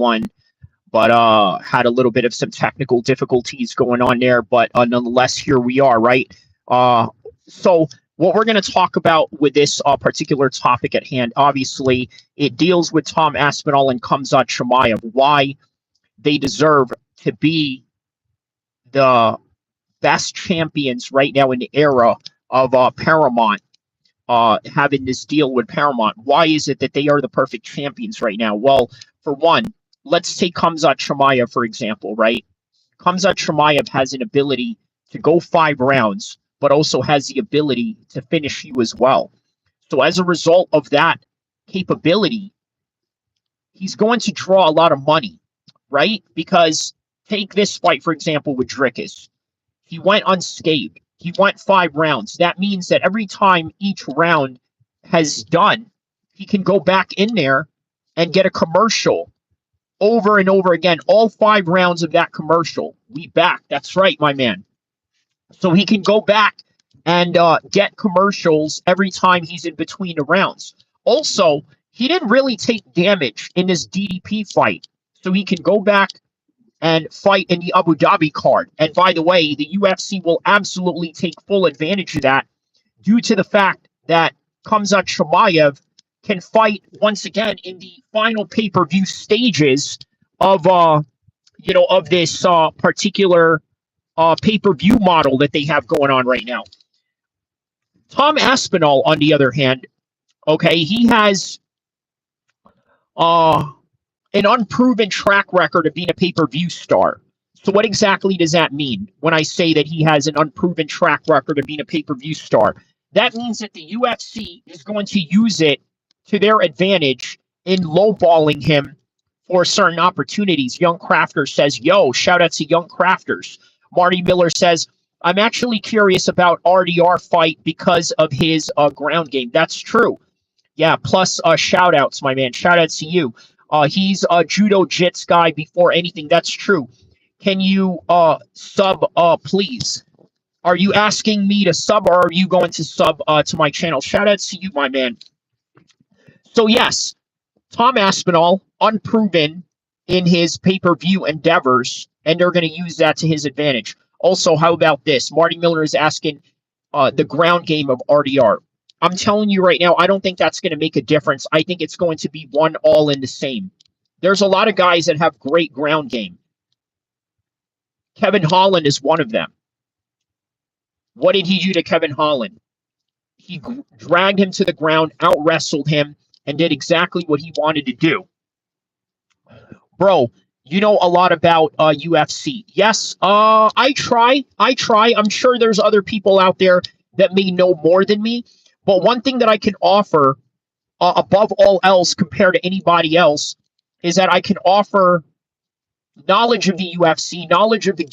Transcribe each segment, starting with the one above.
one, but had a little bit of some technical difficulties going on there. But nonetheless, here we are, right? So what we're going to talk about with this particular topic at hand, obviously, it deals with Tom Aspinall and Khamzat Chimaev, why they deserve to be the best champions right now in the era of Paramount, having this deal with Paramount. Why is it that they are the perfect champions right now? Well, for one, let's take Khamzat Chimaev, for example, right? Khamzat Chimaev has an ability to go 5 rounds, but also has the ability to finish you as well. So as a result of that capability, he's going to draw a lot of money, right? Because take this fight, for example, with Dricus. He went unscathed. He went 5 rounds. That means that every time each round has done, he can go back in there and get a commercial over and over again. All 5 rounds of that commercial. We back. That's right, my man. So he can go back and get commercials every time he's in between the rounds. Also, he didn't really take damage in this DDP fight. So he can go back and fight in the Abu Dhabi card. And by the way, the UFC will absolutely take full advantage of that due to the fact that Khamzat Chimaev can fight once again in the final pay-per-view stages of of this particular pay-per-view model that they have going on right now. Tom Aspinall, on the other hand, okay, he has an unproven track record of being a pay-per-view star. So what exactly does that mean when I say that he has an unproven track record of being a pay-per-view star? That means that the UFC is going to use it to their advantage in lowballing him for certain opportunities. Young Crafter says, yo, shout out to Young Crafters. Marty Miller says, I'm actually curious about RDR fight because of his ground game. That's true. Yeah, plus shout outs, my man. Shout outs to you. He's a judo jits guy before anything. That's true. Can you sub, please? Are you asking me to sub, or are you going to sub to my channel? Shout outs to you, my man. So yes, Tom Aspinall, unproven in his pay-per-view endeavors, and they're going to use that to his advantage. Also, how about this? Marty Miller is asking the ground game of RDR. I'm telling you right now, I don't think that's going to make a difference. I think it's going to be one all in the same. There's a lot of guys that have great ground game. Kevin Holland is one of them. What did he do to Kevin Holland? He dragged him to the ground, out-wrestled him, and did exactly what he wanted to do. Bro, you know a lot about UFC. Yes, I try. I'm sure there's other people out there that may know more than me. But one thing that I can offer above all else compared to anybody else is that I can offer knowledge of the UFC, knowledge of the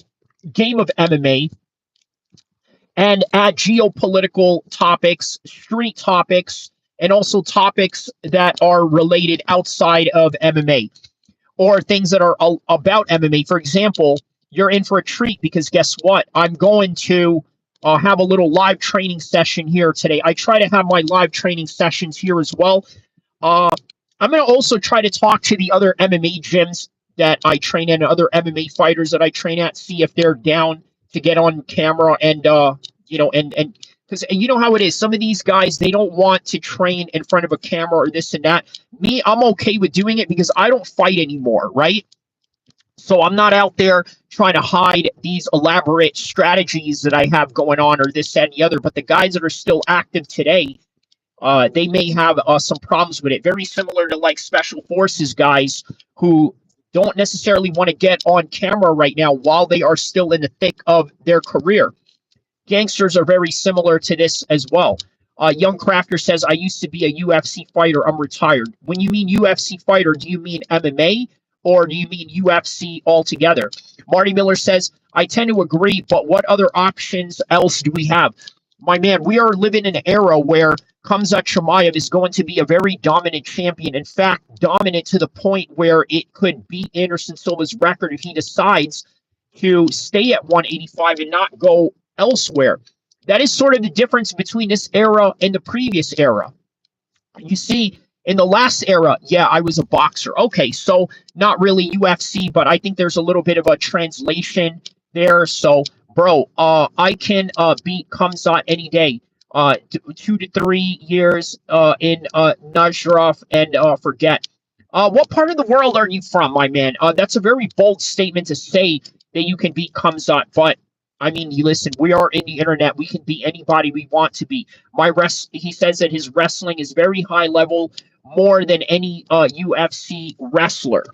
game of MMA, and add geopolitical topics, street topics, and also topics that are related outside of MMA or things that are about MMA. For example, you're in for a treat because guess what? I'm going to have a little live training session here today. I try to have my live training sessions here as well. I'm going to also try to talk to the other MMA gyms that I train in, other MMA fighters that I train at, see if they're down to get on camera and, because you know how it is. Some of these guys, they don't want to train in front of a camera or this and that. Me, I'm okay with doing it because I don't fight anymore, right? So I'm not out there trying to hide these elaborate strategies that I have going on or this, that, and the other. But the guys that are still active today, they may have some problems with it. Very similar to like special forces guys who don't necessarily want to get on camera right now while they are still in the thick of their career. Gangsters are very similar to this as well. Young Crafter says, I used to be a UFC fighter. I'm retired. When you mean UFC fighter, do you mean MMA or do you mean UFC altogether? Marty Miller says, I tend to agree, but what other options else do we have? My man, we are living in an era where Khamzat Chimaev is going to be a very dominant champion. In fact, dominant to the point where it could beat Anderson Silva's record if he decides to stay at 185 and not go elsewhere. That is sort of the difference between this era and the previous era. You see, In the last era, yeah, I was a boxer. Okay, so not really UFC, but I think there's a little bit of a translation there. So, bro, I can beat Khamzat any day. 2 to 3 years in Najraf and forget. What part of the world are you from, my man? That's a very bold statement to say that you can beat Khamzat, but I mean, you listen, we are in the internet. We can be anybody we want to be. He says that his wrestling is very high level, more than any UFC wrestler.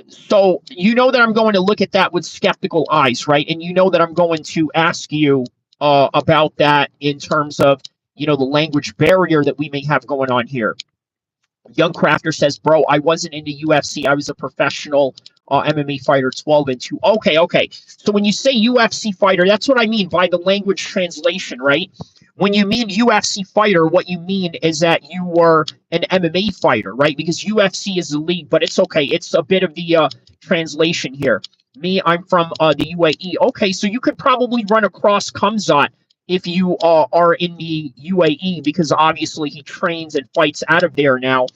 So you know that I'm going to look at that with skeptical eyes, right? And you know that I'm going to ask you about that in terms of, the language barrier that we may have going on here. Young Crafter says, bro, I wasn't in the UFC. I was a professional MMA fighter, 12-2. Okay. So when you say UFC fighter, that's what I mean by the language translation, right? When you mean UFC fighter, what you mean is that you were an MMA fighter, right? Because UFC is the league, but it's okay. It's a bit of the translation here. Me, I'm from the UAE. Okay, so you could probably run across Khamzat if you are in the UAE, because obviously he trains and fights out of there now.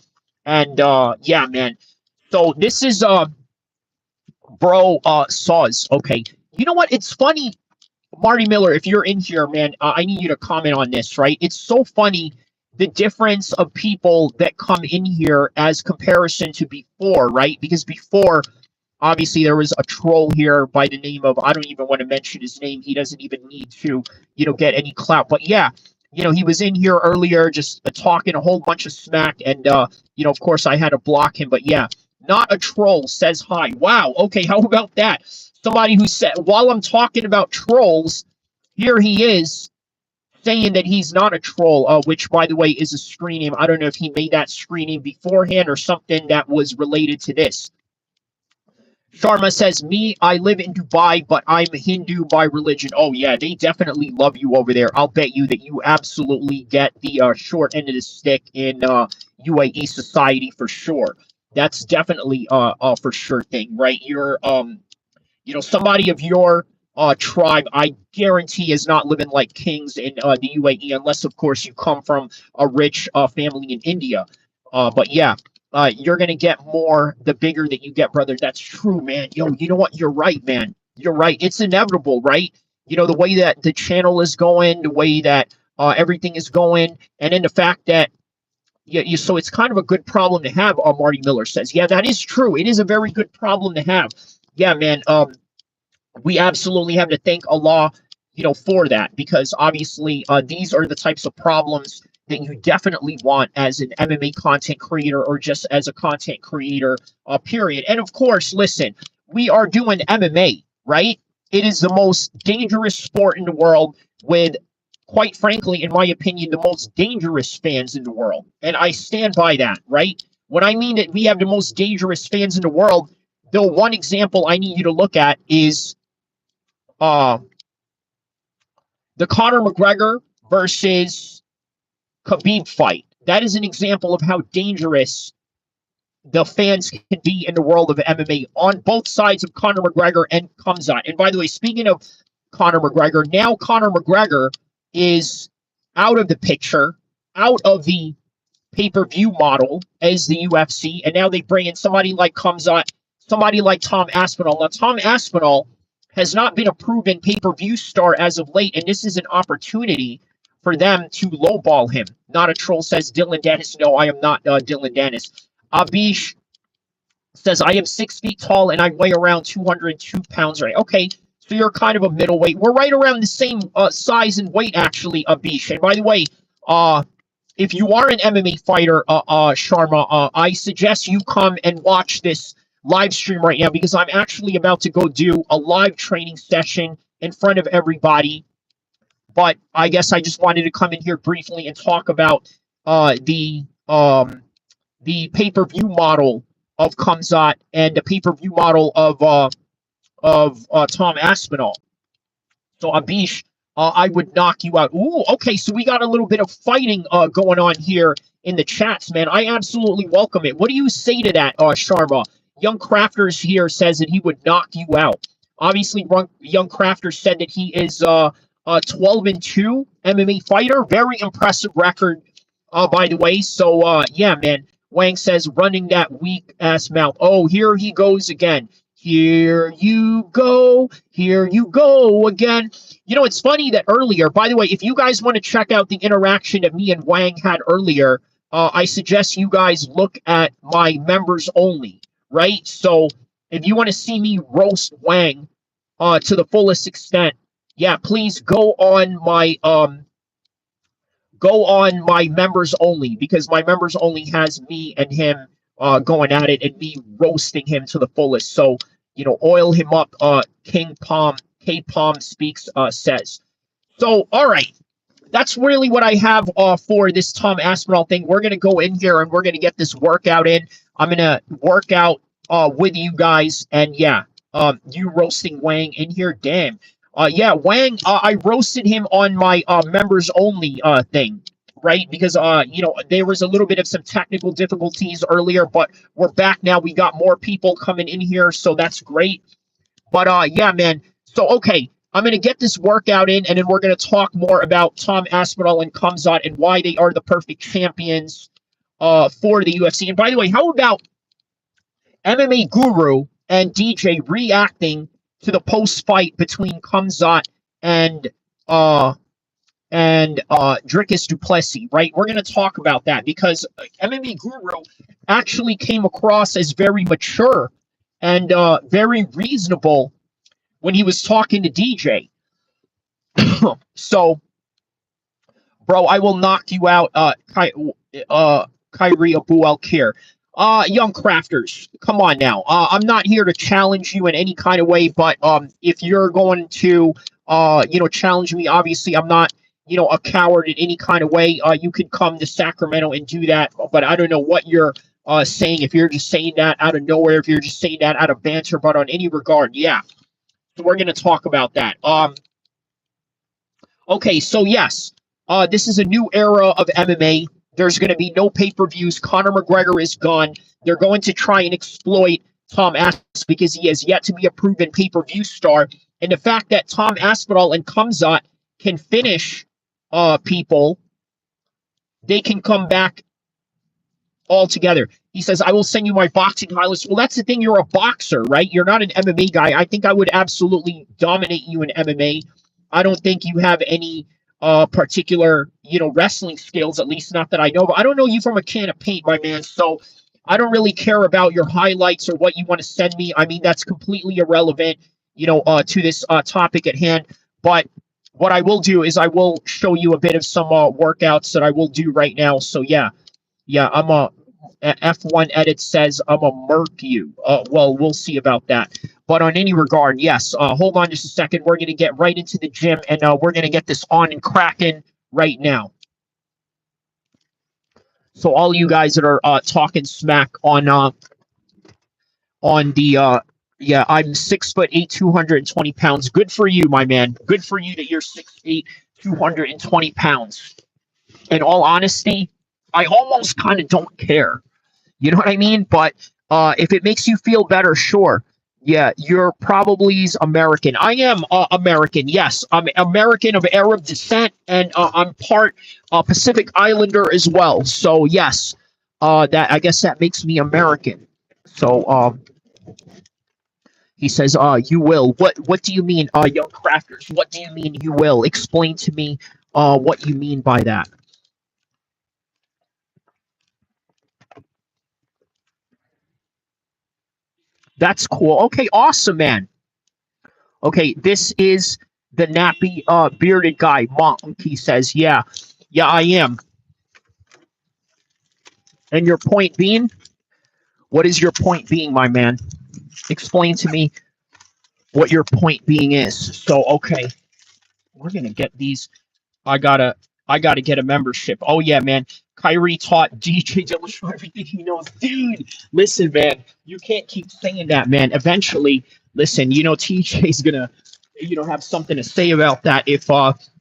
And yeah, man. So this is bro Saws. Okay. You know what? It's funny, Marty Miller, if you're in here, man, I need you to comment on this, right? It's so funny, the difference of people that come in here as comparison to before, right? Because before, obviously, there was a troll here by the name of, I don't even want to mention his name. He doesn't even need to, get any clout. But yeah, he was in here earlier just talking a whole bunch of smack. And, of course, I had to block him. But yeah, not a troll says hi. Wow. Okay, how about that? Somebody who said, while I'm talking about trolls, here he is saying that he's not a troll, which, by the way, is a screen name. I don't know if he made that screen name beforehand or something that was related to this. Sharma says, me, I live in Dubai, but I'm Hindu by religion. Oh, yeah, they definitely love you over there. I'll bet you that you absolutely get the short end of the stick in UAE society for sure. That's definitely a for sure thing, right? You're, somebody of your tribe, I guarantee, is not living like kings in the UAE, unless, of course, you come from a rich family in India. But yeah. You're going to get more the bigger that you get, brother. That's true, man. Yo, you know what? You're right, man. You're right. It's inevitable, right? The way that the channel is going, the way that everything is going, and then the fact that, so it's kind of a good problem to have, Marty Miller says. Yeah, that is true. It is a very good problem to have. Yeah, man. We absolutely have to thank Allah, for that, because obviously these are the types of problems that you definitely want as an MMA content creator or just as a content creator, period. And of course, listen, we are doing MMA, right? It is the most dangerous sport in the world with, quite frankly, in my opinion, the most dangerous fans in the world. And I stand by that, right? When I mean that we have the most dangerous fans in the world, the one example I need you to look at is the Conor McGregor versus Khabib fight. That is an example of how dangerous the fans can be in the world of MMA on both sides of Conor McGregor and Khamzat. And by the way, speaking of Conor McGregor, now Conor McGregor is out of the picture, out of the pay-per-view model as the UFC, and now they bring in somebody like Khamzat, somebody like Tom Aspinall. Now, Tom Aspinall has not been a proven pay-per-view star as of late, and this is an opportunity for them to lowball him. Not a troll says Dylan Dennis. No, I am not Dylan Dennis. Abish says, I am 6 feet tall and I weigh around 202 pounds, right? Okay, so you're kind of a middleweight. We're right around the same size and weight, actually, Abish. And by the way, if you are an MMA fighter, Sharma, I suggest you come and watch this live stream right now, because I'm actually about to go do a live training session in front of everybody. But I guess I just wanted to come in here briefly and talk about the pay-per-view model of Khamzat and the pay-per-view model of Tom Aspinall. So Abish, I would knock you out. Ooh, okay, so we got a little bit of fighting going on here in the chats, man. I absolutely welcome it. What do you say to that, Sharma? Young Crafters here says that he would knock you out. Obviously, Young Crafters said that he is 12-2 MMA fighter. Very impressive record by the way. So, yeah, man. Wang says, running that weak ass mouth. Oh, here he goes again. Here you go. Here you go again. You know, it's funny that earlier, by the way, if you guys want to check out the interaction that me and Wang had earlier, I suggest you guys look at my members only, right? So if you want to see me roast Wang to the fullest extent, yeah, please go on my members only, because my members only has me and him going at it and me roasting him to the fullest. So, you know, oil him up. King Palm, K Palm speaks, says. So, all right. That's really what I have for this Tom Aspinall thing. We're going to go in here and we're going to get this workout in. I'm going to work out with you guys. And yeah, you roasting Wang in here. Damn. Yeah, Wang, I roasted him on my members only thing, right? Because, you know, there was a little bit of some technical difficulties earlier, but we're back now. We got more people coming in here, so that's great. But, yeah, man. So, okay, I'm going to get this workout in, and then we're going to talk more about Tom Aspinall and Khamzat and why they are the perfect champions for the UFC. And by the way, how about MMA Guru and DJ reacting to the post-fight between Khamzat and Dricus du Plessis, right? We're going to talk about that because MMA Guru actually came across as very mature and very reasonable when he was talking to DJ. So, bro, I will knock you out, Kyrie Abu El-Kheer. Young crafters, come on now. I'm not here to challenge you in any kind of way, but if you're going to, you know, challenge me, obviously I'm not, you know, a coward in any kind of way. You could come to Sacramento and do that, but I don't know what you're saying. If you're just saying that out of nowhere, if you're just saying that out of banter, but on any regard, yeah. So we're going to talk about that. Okay, so yes, this is a new era of MMA. There's going to be no pay-per-views. Conor McGregor is gone. They're going to try and exploit Tom Aspinall because he has yet to be a proven pay-per-view star. And the fact that Tom Aspinall and Khamzat can finish people, they can come back all together. He says, I will send you my boxing highlights. Well, that's the thing. You're a boxer, right? You're not an MMA guy. I think I would absolutely dominate you in MMA. I don't think you have any particular, you know, wrestling skills, at least not that I know. But I don't know you from a can of paint, my man. So I don't really care about your highlights or what you want to send me. I mean, that's completely irrelevant, you know, to this topic at hand. But what I will do is I will show you a bit of some workouts that I will do right now. So yeah, I'm a F1 edit says I'm a murk you. Well, we'll see about that. But on any regard, yes. Hold on just a second. We're going to get right into the gym, and we're going to get this on and cracking right now. So all you guys that are talking smack on the yeah, I'm 6'8", 220 pounds. Good for you, my man. Good for you that you're 6'8", 220 pounds. In all honesty, I almost kind of don't care. You know what I mean? But if it makes you feel better, sure. Yeah, you're probably American. I am American, yes. I'm American of Arab descent, and I'm part Pacific Islander as well. So, yes, that I guess that makes me American. So, he says, you will. What do you mean, young crafters? What do you mean you will? Explain to me what you mean by that. That's cool. Okay, awesome, man. Okay, this is the nappy bearded guy. Monkey says, yeah, I am. And your point being? What is your point being, my man? Explain to me what your point being is. So, okay, we're gonna get these. I gotta get a membership. Oh yeah, man. Kyrie taught DJ Dillashaw everything he knows. Dude, listen, man. You can't keep saying that, man. Eventually, listen, you know, TJ's gonna, you know, have something to say about that. If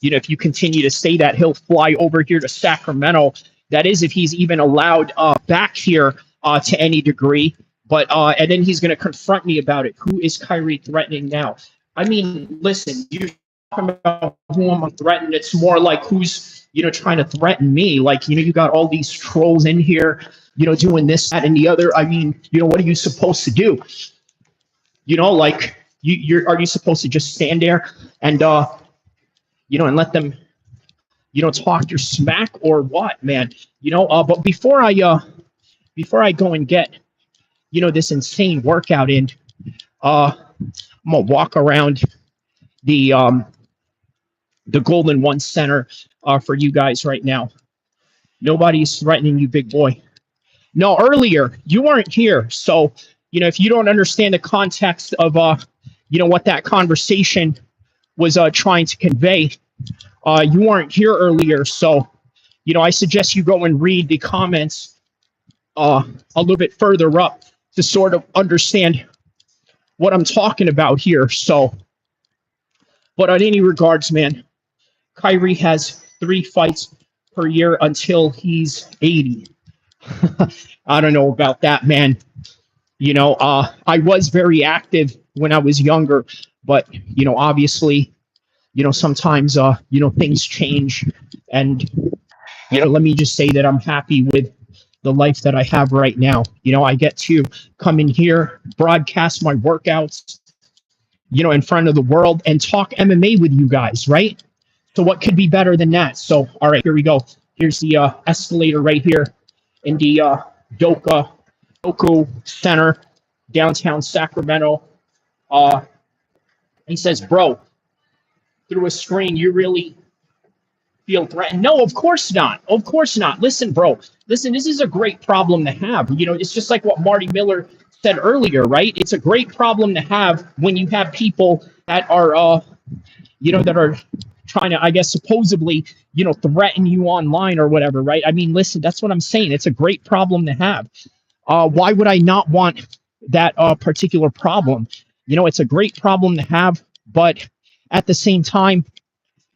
you know, if you continue to say that, he'll fly over here to Sacramento. That is, if he's even allowed back here to any degree. But and then he's gonna confront me about it. Who is Kyrie threatening now? I mean, listen, you about who I'm threatening. It's more like who's, trying to threaten me. Like, you got all these trolls in here, doing this, that, and the other. I mean, what are you supposed to do? Like are you supposed to just stand there and and let them, talk your smack or what, man? But before I go and get, this insane workout in, I'm gonna walk around the um the Golden One Center for you guys right now. Nobody's threatening you, big boy. No, earlier you weren't here, so if you don't understand the context of what that conversation was trying to convey, you weren't here earlier, so I suggest you go and read the comments a little bit further up to sort of understand what I'm talking about here. So, but on any regards, man, Kyrie has 3 fights per year until he's 80. I don't know about that, man. I was very active when I was younger, but obviously, sometimes things change, and let me just say that I'm happy with the life that I have right now. I get to come in here, broadcast my workouts, in front of the world and talk MMA with you guys, right? So what could be better than that? So, all right, here we go. Here's the escalator right here in the Doku Center, downtown Sacramento. He says, bro, through a screen, you really feel threatened? No, of course not. Of course not. Listen, bro. Listen, this is a great problem to have. It's just like what Marty Miller said earlier, right? It's a great problem to have when you have people that are, that are trying to, I guess, supposedly, threaten you online or whatever, right? I mean, listen, that's what I'm saying. It's a great problem to have. Why would I not want that particular problem? It's a great problem to have, but at the same time,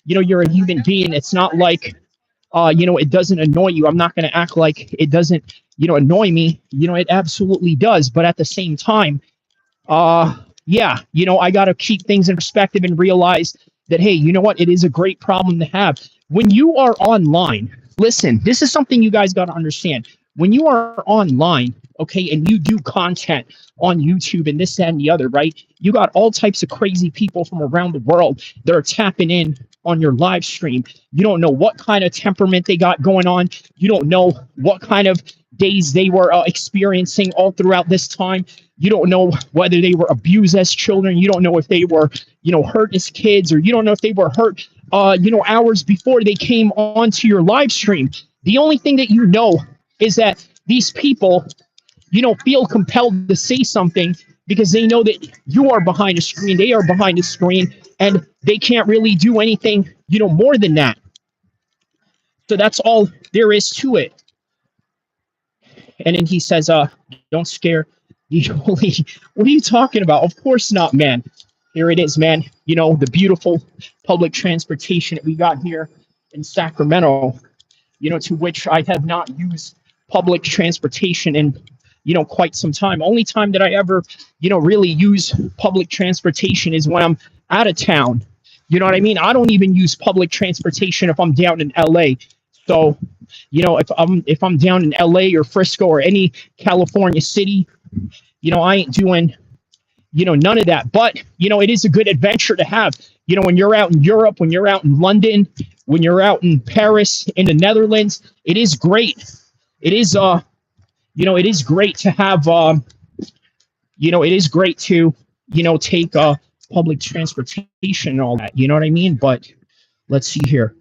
you're a human being. It's not like, it doesn't annoy you. I'm not going to act like it doesn't, annoy me. It absolutely does. But at the same time, yeah, I got to keep things in perspective and realize that, hey, you know what? It is a great problem to have. When you are online, listen, this is something you guys got to understand. When you are online, okay, and you do content on YouTube and this, that, and the other, right? You got all types of crazy people from around the world that are tapping in on your live stream. You don't know what kind of temperament they got going on. You don't know what kind of days they were experiencing all throughout this time. You don't know whether they were abused as children. You don't know if they were, hurt as kids, or you don't know if they were hurt, hours before they came onto your live stream. The only thing that you know is that these people, feel compelled to say something because they know that you are behind a screen, they are behind a screen, and they can't really do anything, more than that. So that's all there is to it. And then he says, don't scare the holy. What are you talking about? Of course not, man. Here it is, man. The beautiful public transportation that we got here in Sacramento, to which I have not used public transportation in, quite some time. Only time that I ever, really use public transportation is when I'm out of town. You know what I mean? I don't even use public transportation if I'm down in LA. So, if I'm down in LA or Frisco or any California city, I ain't doing, none of that. But, it is a good adventure to have. When you're out in Europe, when you're out in London, when you're out in Paris, in the Netherlands, it is great. It is, it is great to have, it is great to, take public transportation and all that. You know what I mean? But let's see here.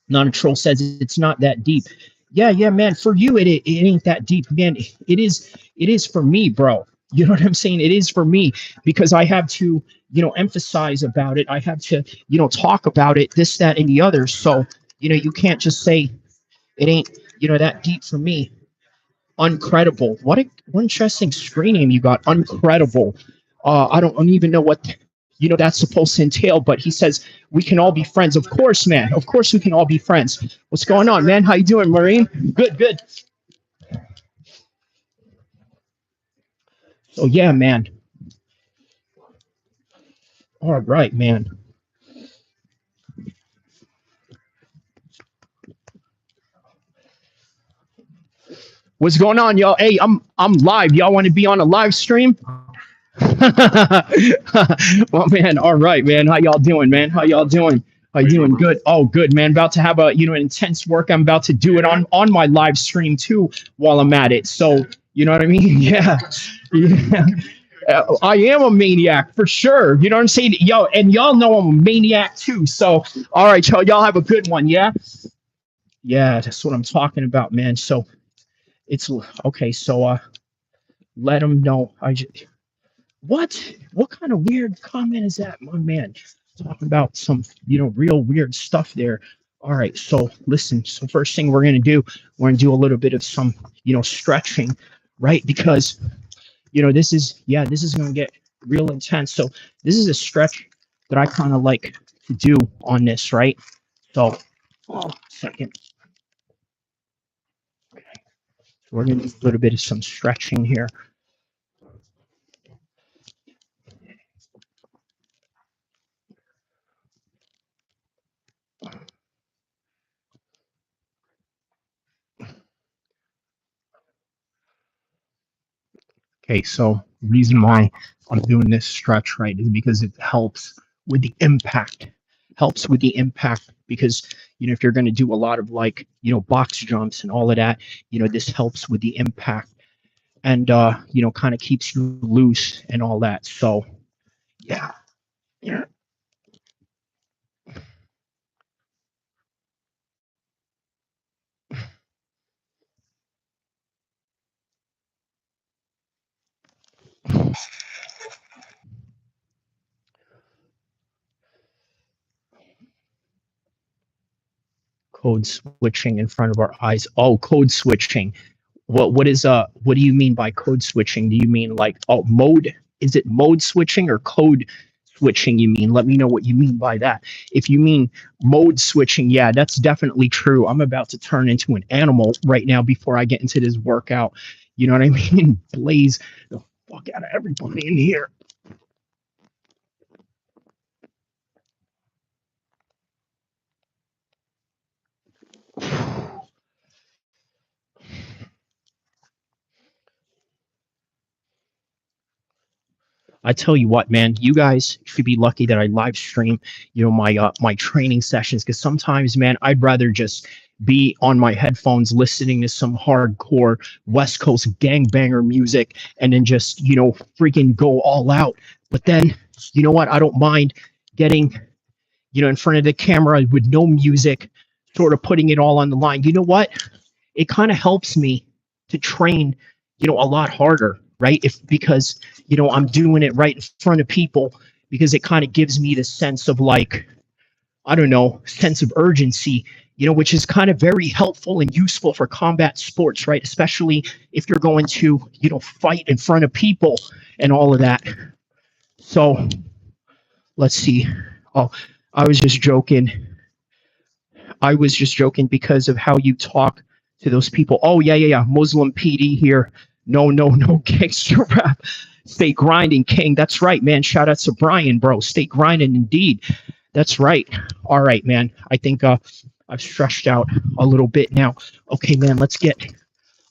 Not a troll says it's not that deep. Yeah, man. For you, it ain't that deep, man. It is for me, bro. You know what I'm saying? It is for me because I have to, emphasize about it. I have to, talk about it, this, that, and the other. So, you can't just say it ain't, that deep for me. Uncredible. What a interesting screen name you got. Uncredible. I don't even know what that's supposed to entail, but he says we can all be friends. Of course, man. Of course we can all be friends. What's going on, man? How you doing, Marine? Good. So yeah, man. All right, man. What's going on, y'all? Hey, I'm live. Y'all want to be on a live stream? Well, man, all right, man. How y'all doing, man? How y'all doing? How you doing? Good. Oh, good, man. About to have a an intense work. I'm about to do it on my live stream too while I'm at it. So you know what I mean? Yeah, yeah. I am a maniac for sure. You know what I'm saying? Yo, and y'all know I'm a maniac too. So all right, y'all have a good one. Yeah, yeah. That's what I'm talking about, man. So it's okay. So let them know. What kind of weird comment is that, my man? Talking about some, real weird stuff there. All right, so listen. So first thing we're gonna do a little bit of some, stretching, right? Because this is gonna get real intense. So this is a stretch that I kind of like to do on this, right? So, second, we're gonna do a little bit of some stretching here. Okay, so reason why I'm doing this stretch, right, is because it helps with the impact. Helps with the impact because if you're going to do a lot of like box jumps and all of that, this helps with the impact and kind of keeps you loose and all that. So yeah, yeah. Code switching in front of our eyes. Oh, code switching. What do you mean by code switching? Do you mean like mode? Is it mode switching or code switching you mean? Let me know what you mean by that. If you mean mode switching, yeah, that's definitely true. I'm about to turn into an animal right now before I get into this workout. You know what I mean? Blaze the fuck out of everybody in here. I tell you what, man, you guys should be lucky that I live stream, my training sessions because sometimes, man, I'd rather just be on my headphones listening to some hardcore West Coast gangbanger music and then just, freaking go all out. But then, you know what? I don't mind getting, in front of the camera with no music, sort of putting it all on the line. You know what? It kind of helps me to train, a lot harder, right? If because I'm doing it right in front of people because it kind of gives me the sense of like, I don't know, sense of urgency, which is kind of very helpful and useful for combat sports, right? Especially if you're going to, fight in front of people and all of that. So let's see. Oh, I was just joking. I was just joking because of how you talk to those people. Oh, yeah, yeah, yeah. Muslim PD here. No, no, no gangster rap. Stay grinding, King. That's right, man. Shout out to Brian, bro. Stay grinding indeed. That's right. All right, man. I think I've stretched out a little bit now. Okay, man, let's get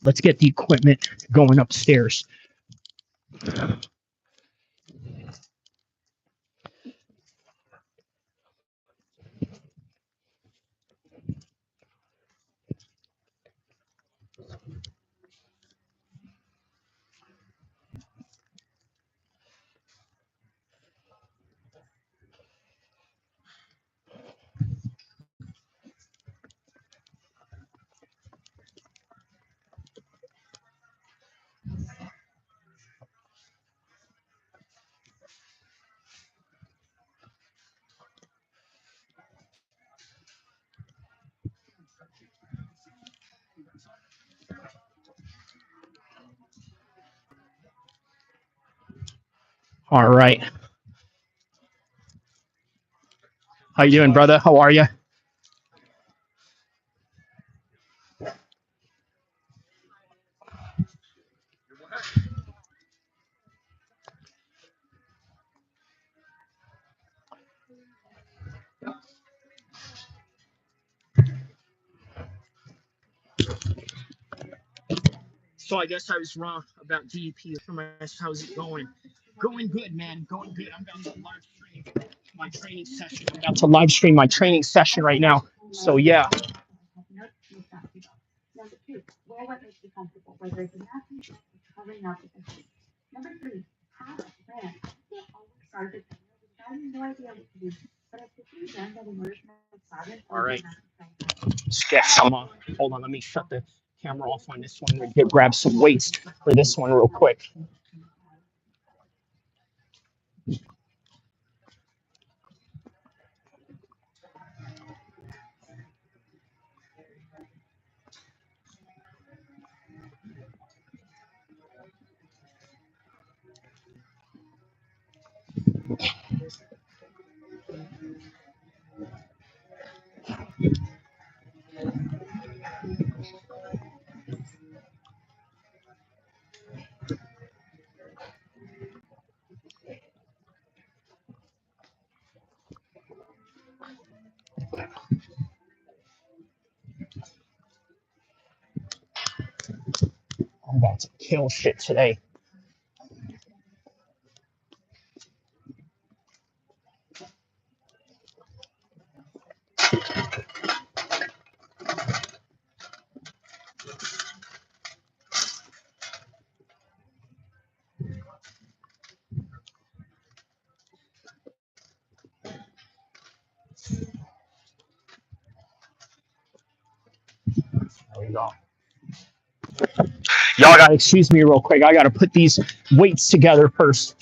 the equipment going upstairs. All right. How you doing, brother? How are you? So I guess I was wrong about DEP. How's it going? Going good, man. Going good. I'm about to live stream my training session. I'm about to live stream my training session right now. So yeah. All right. Let's get some. Hold on. Let me shut the camera off on this one. Grab some weights for this one real quick. I'm about to kill shit today. There we go. Y'all gotta excuse me real quick. I gotta put these weights together first.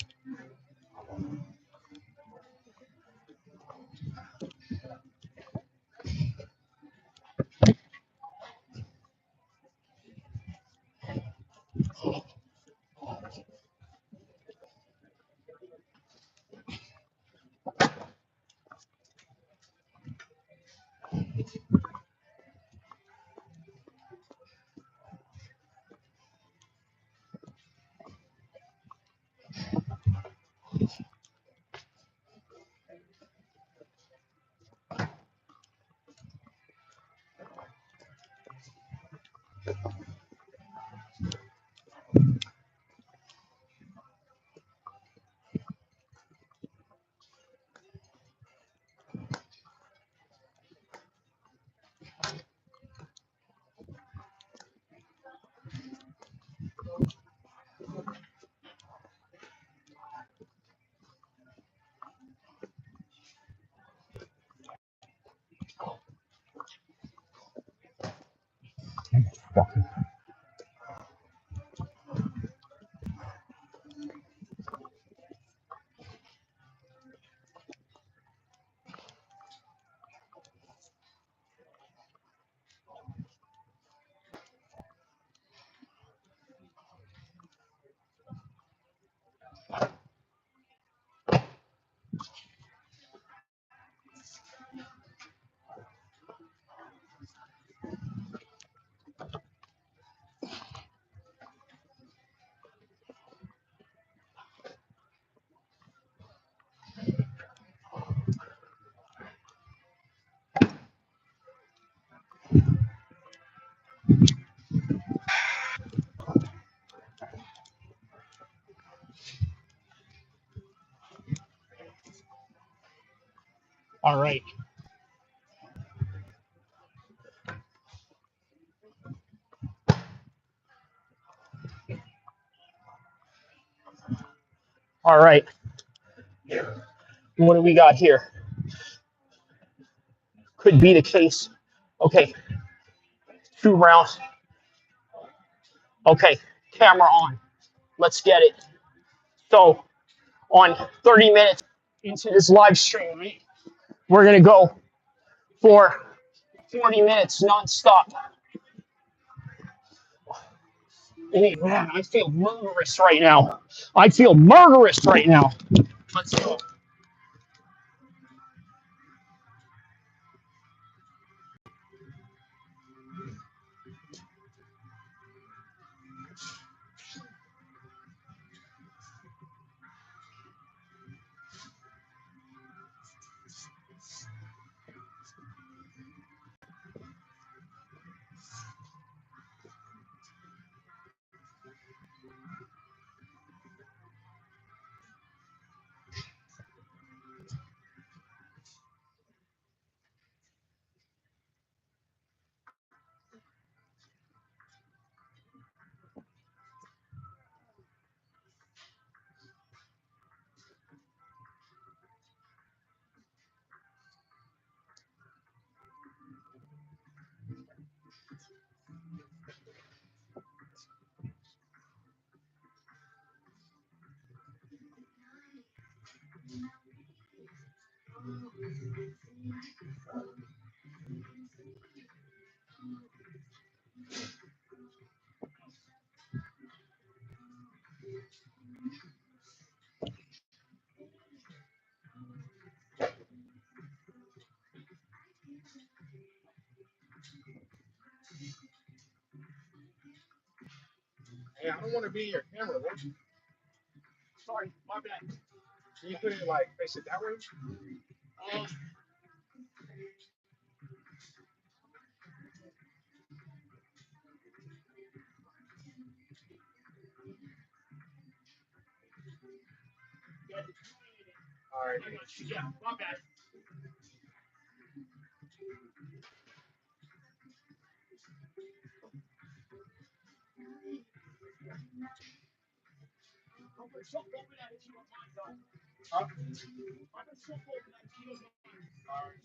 All right. All right. What do we got here? Could be the case. Okay. 2 rounds. Okay. Camera on. Let's get it. So on 30 minutes into this live stream, right, we're gonna go for 40 minutes nonstop. Hey man, I feel murderous right now. I feel murderous right now. Let's go. Hey, I don't want to be in your camera. Won't you? Sorry, my bad. Can you put it like face it that way? Um, yeah, All right. I got you. Yeah, my bad. I'm gonna jump over that if you don't mind, though. Huh? I'm gonna jump over that if you don't mind. All right.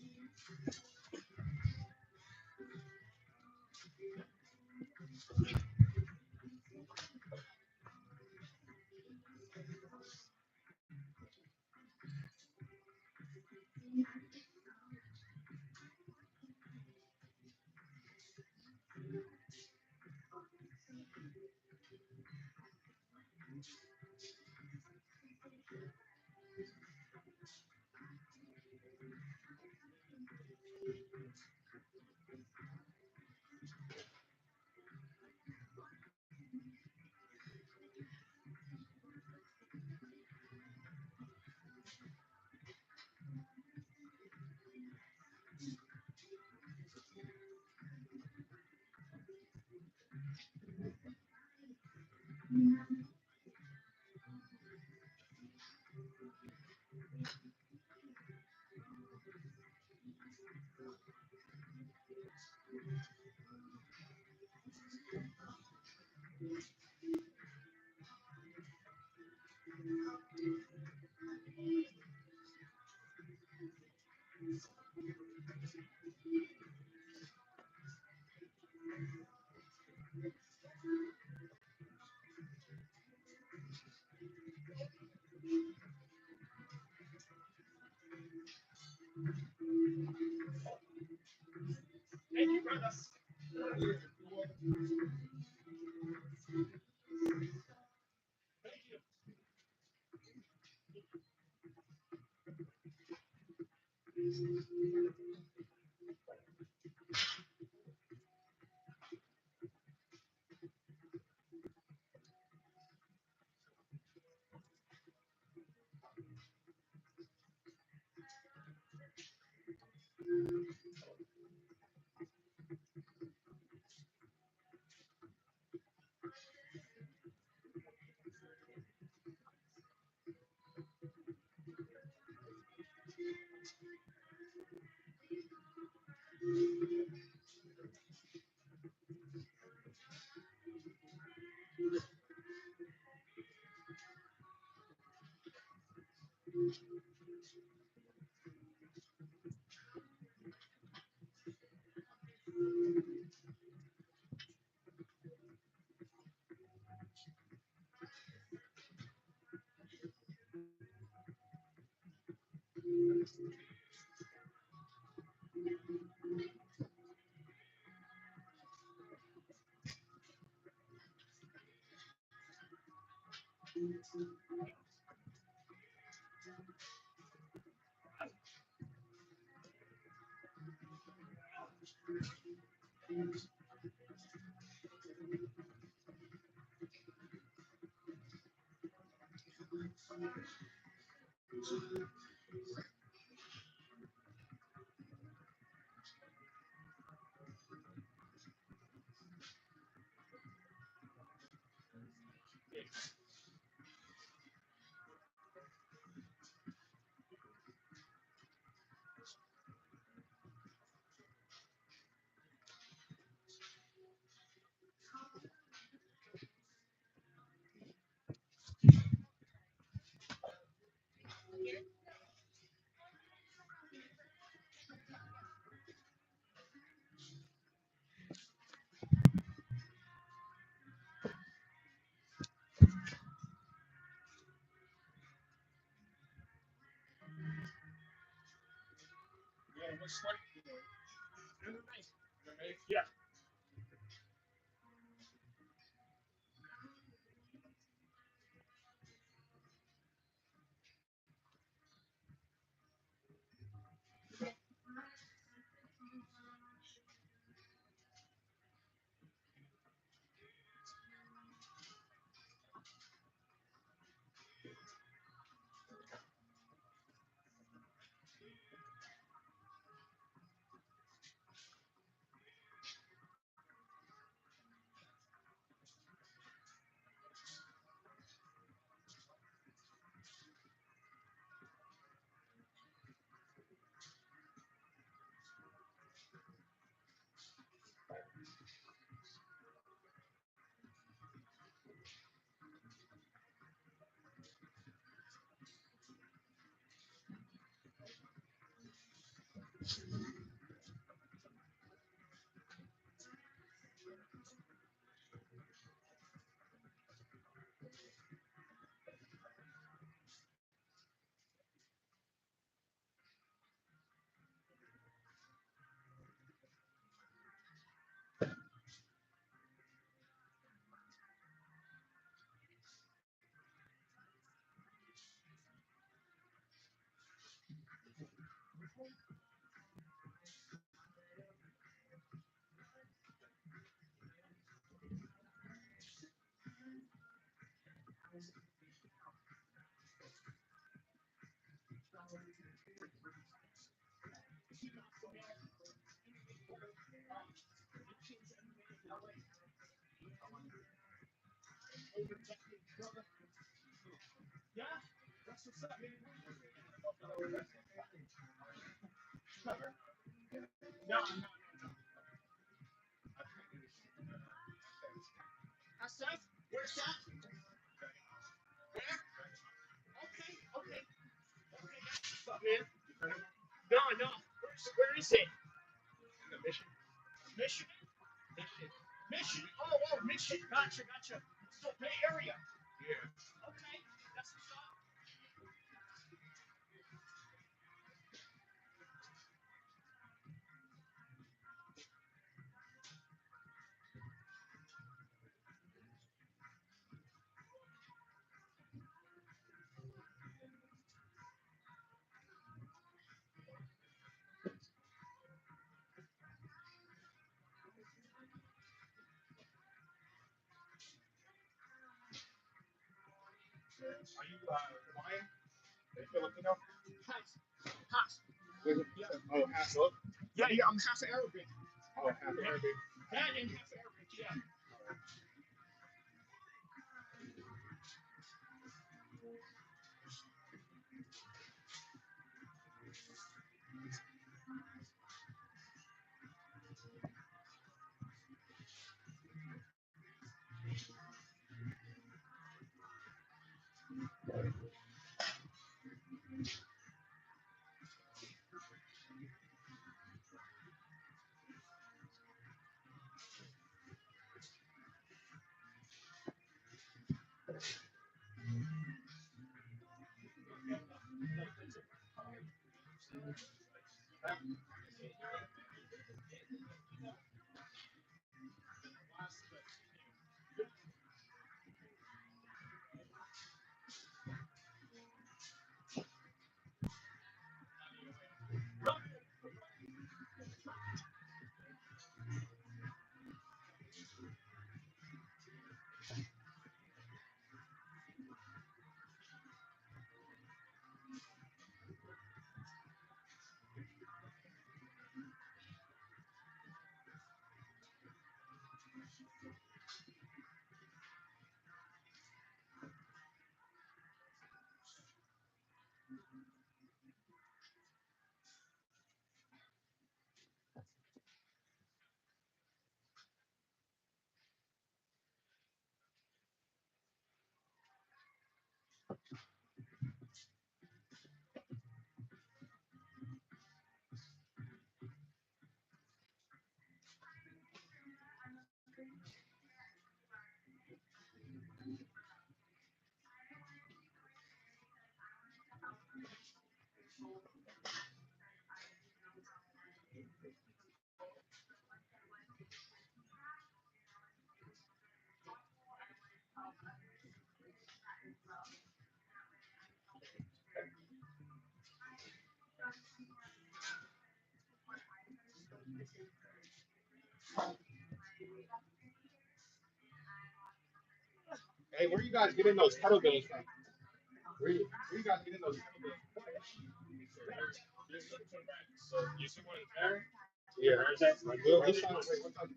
Thank you, brother. Thank you. Yeah. No, no. That's Seth? Where's Seth? Where? Okay, okay. Okay, what's up, man? No, no. Where is it? In the Mission. Michigan? Mission. Mission. Oh, oh, Mission. Gotcha, gotcha. So Bay Area. Yeah. Okay, that's what's up. Are you Hawaiian? Are you Filipino? Half. Half. Yeah. Oh, half what? Yeah, yeah, I'm half Arabic. Oh, half Arabic. That and half Arabic, yeah. Hey, where you guys getting those kettlebells from? Where you guys getting those kettlebells from? So you see one there? Yeah, where's that? Like, this one, wait, what time?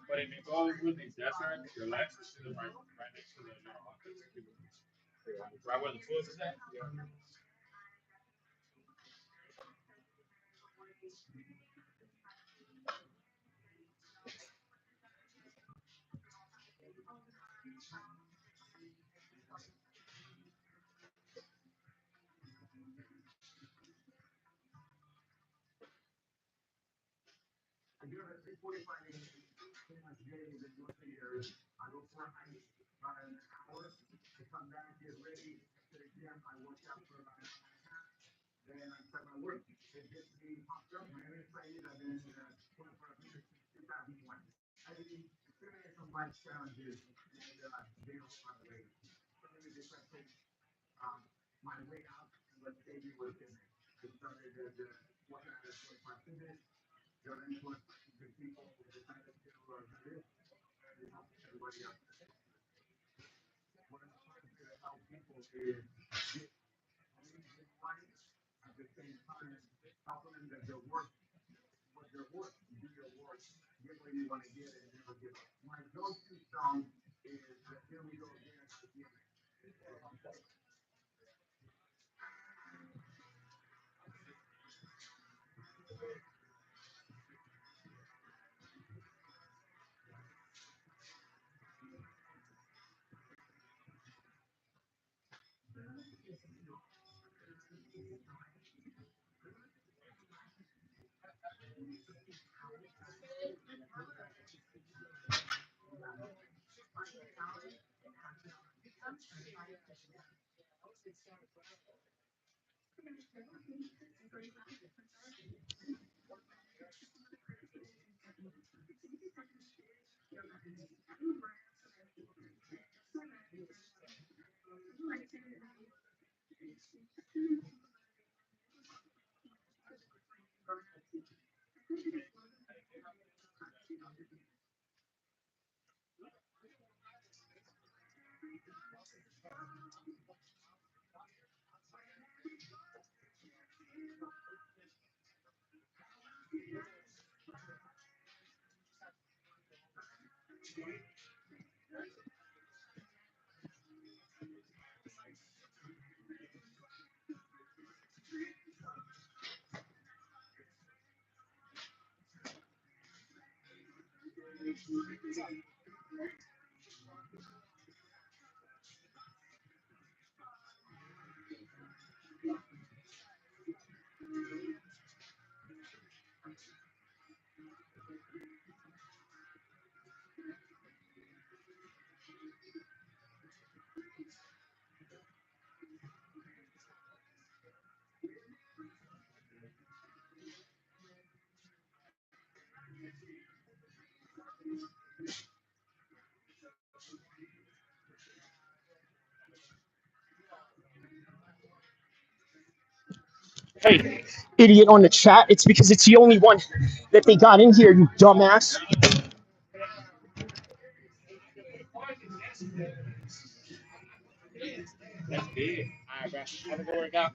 But if you go with these desert, your legs are sitting right next to the office. Right where the tools is at. Yeah. Hey, idiot on the chat. It's because it's the only one that they got in here, you dumbass. That's big. All right, bro. Have a good workout.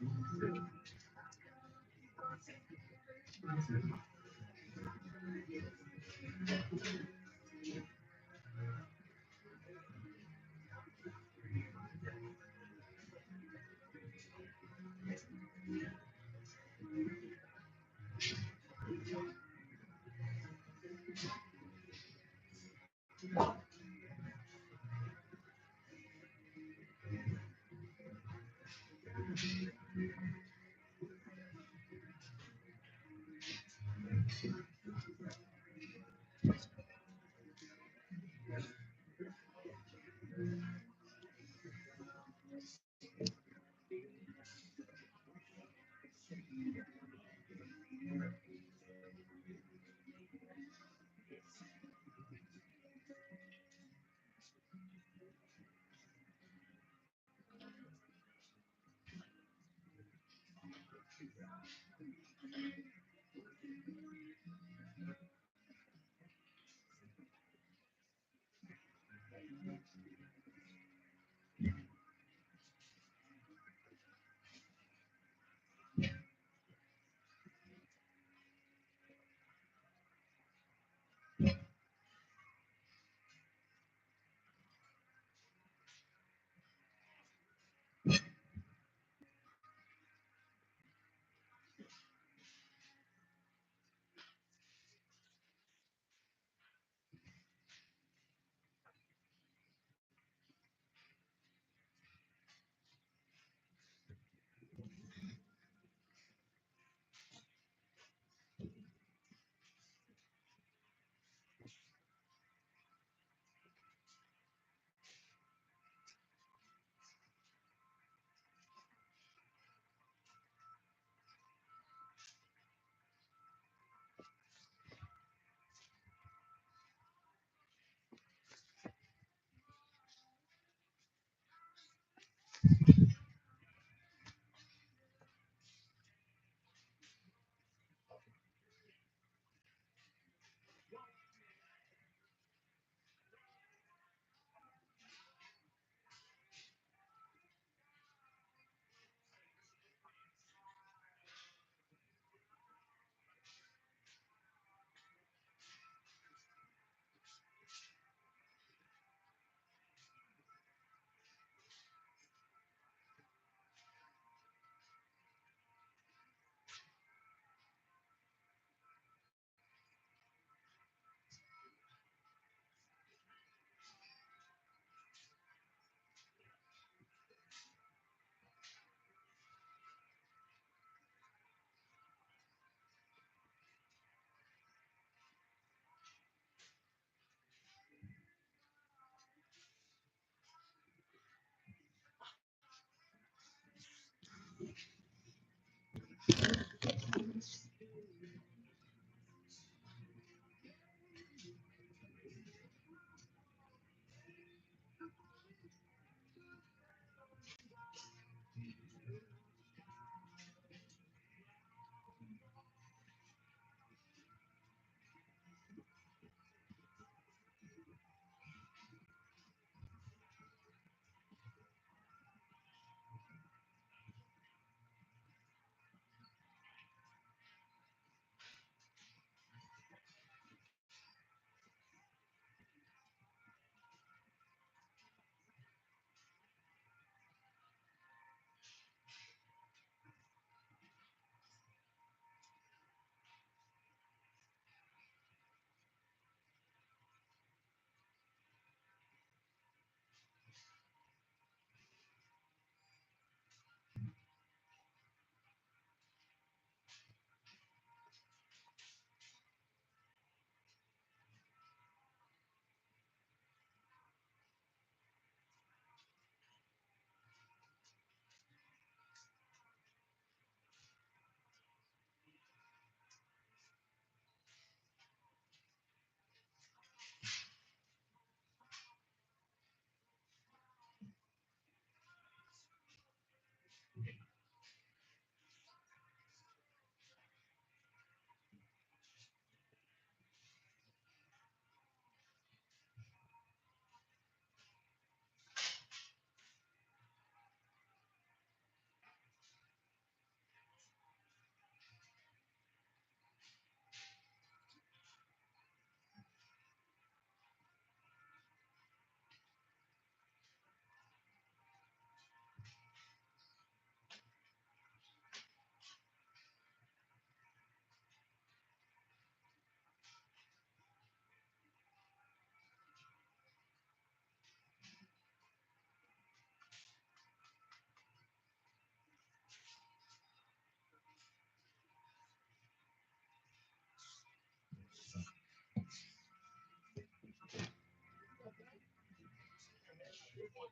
Of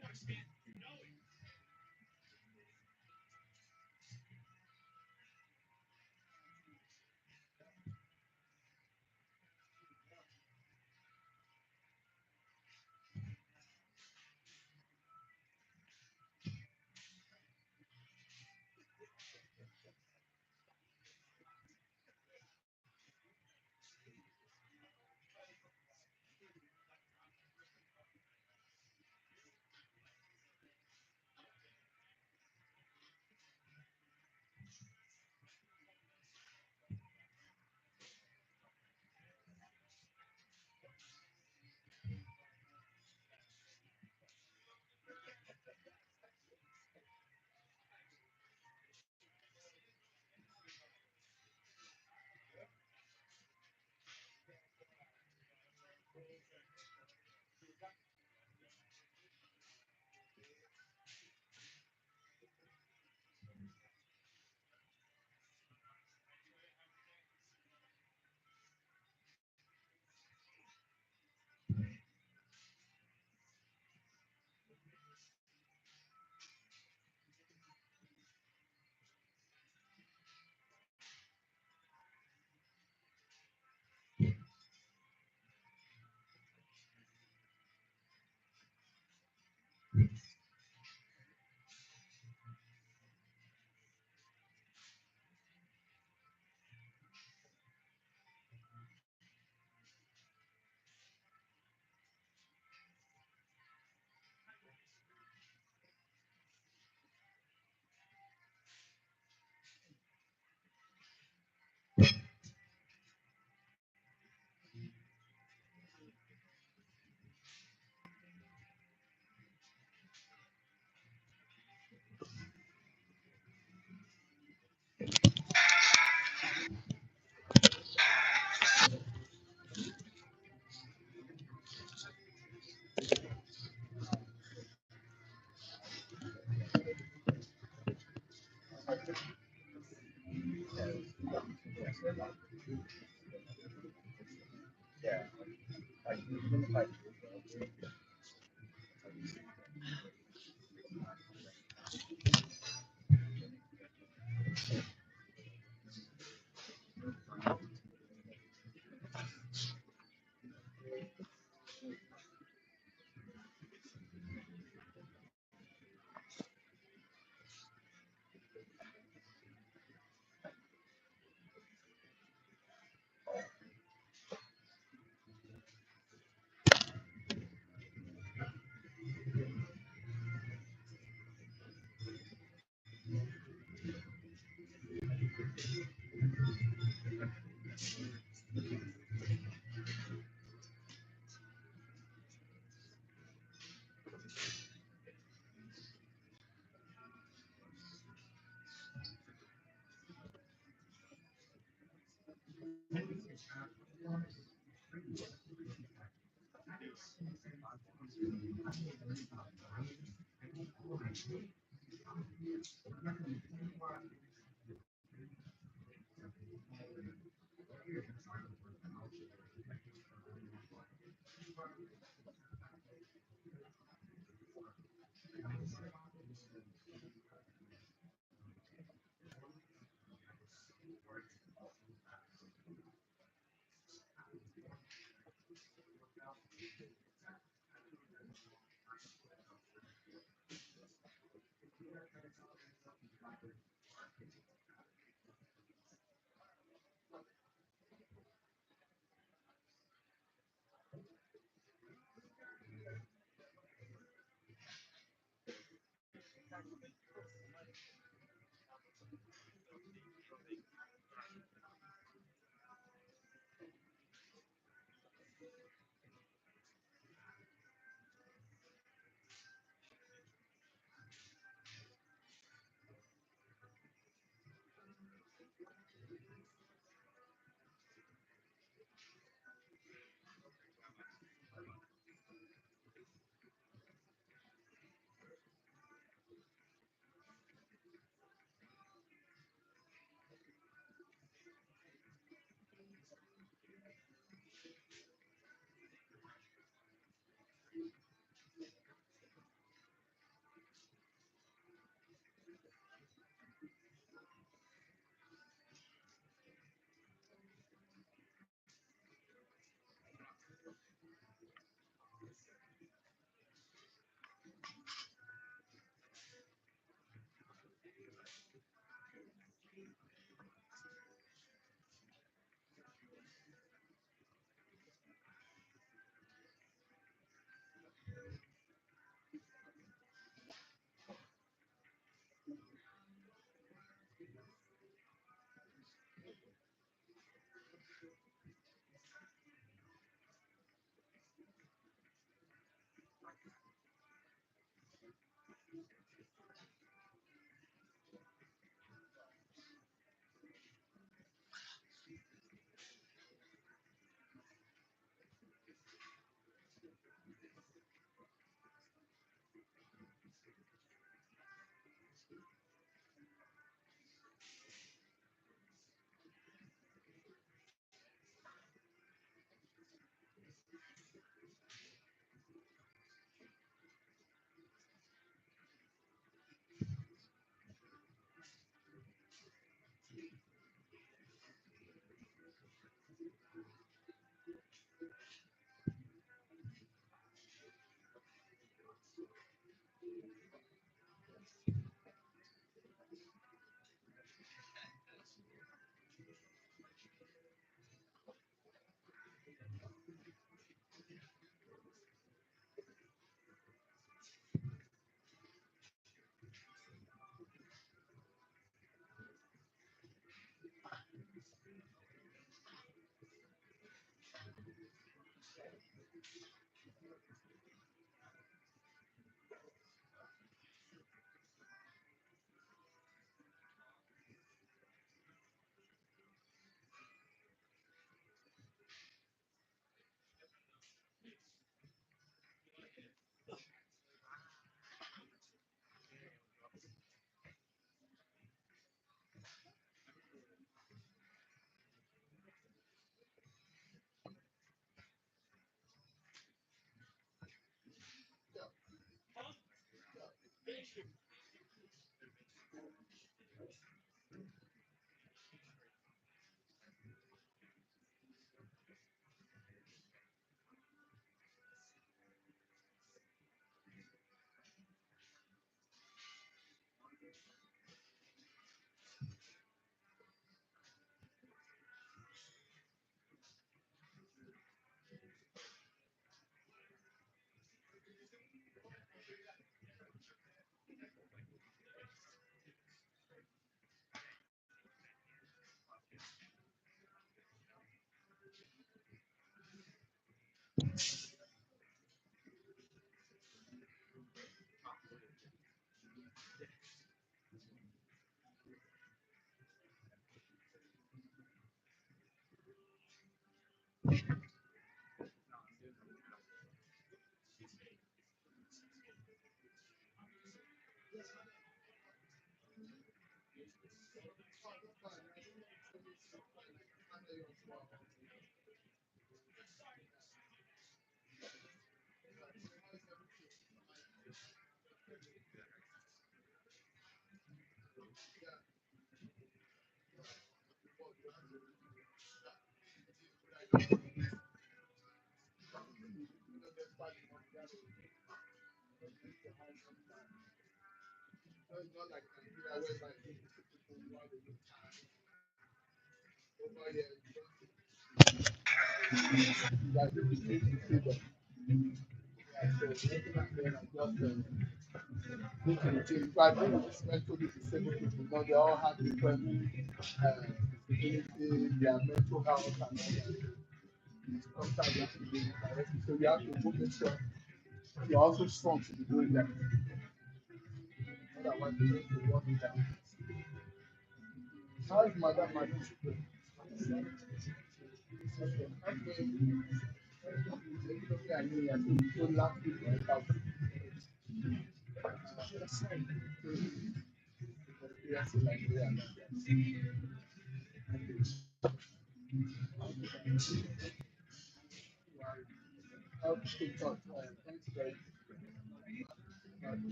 course, man. You know it.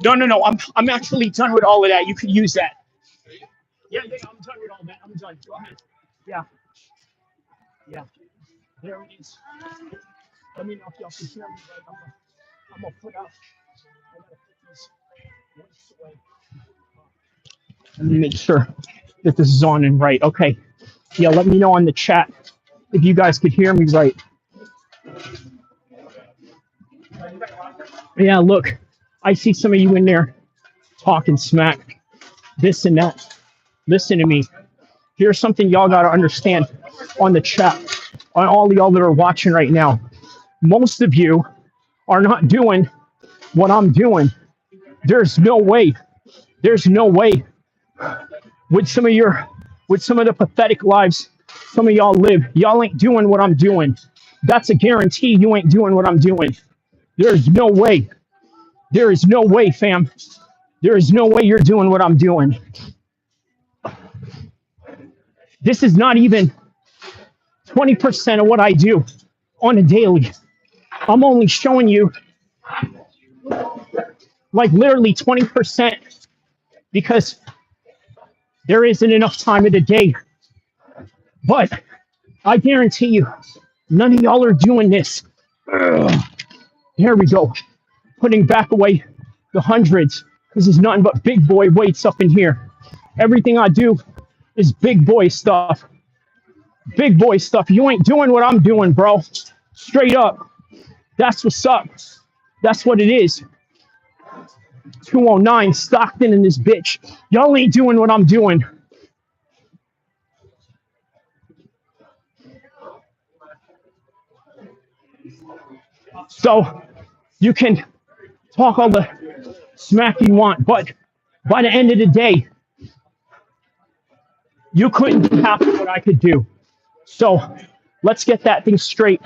No. I'm actually done with all of that. You could use that. Yeah, I'm done with all that. I'm done. Go ahead. Yeah. There it is. Let me know if y'all can hear me right. I'm gonna put out. I gotta put these weights away. Let me make sure that this is on and right. Okay. Yeah, let me know on the chat if you guys could hear me right. Yeah, look, I see some of you in there talking smack, this and that. Listen to me. Here's something y'all got to understand on the chat, on all of y'all that are watching right now. Most of you are not doing what I'm doing. There's no way. There's no way with some of the pathetic lives some of y'all live. Y'all ain't doing what I'm doing. That's a guarantee you ain't doing what I'm doing. There's no way. There is no way, fam. There is no way you're doing what I'm doing. This is not even 20% of what I do on a daily. I'm only showing you like literally 20% because there isn't enough time of the day. But I guarantee you, none of y'all are doing this. Ugh. Here we go. Putting back away the hundreds because there's nothing but big boy weights up in here. Everything I do is big boy stuff. Big boy stuff. You ain't doing what I'm doing, bro. Straight up. That's what's up. That's what it is. 209 Stockton in this bitch. Y'all ain't doing what I'm doing. So you can talk all the smack you want, but by the end of the day, you couldn't do half of what I could do. So let's get that thing straight.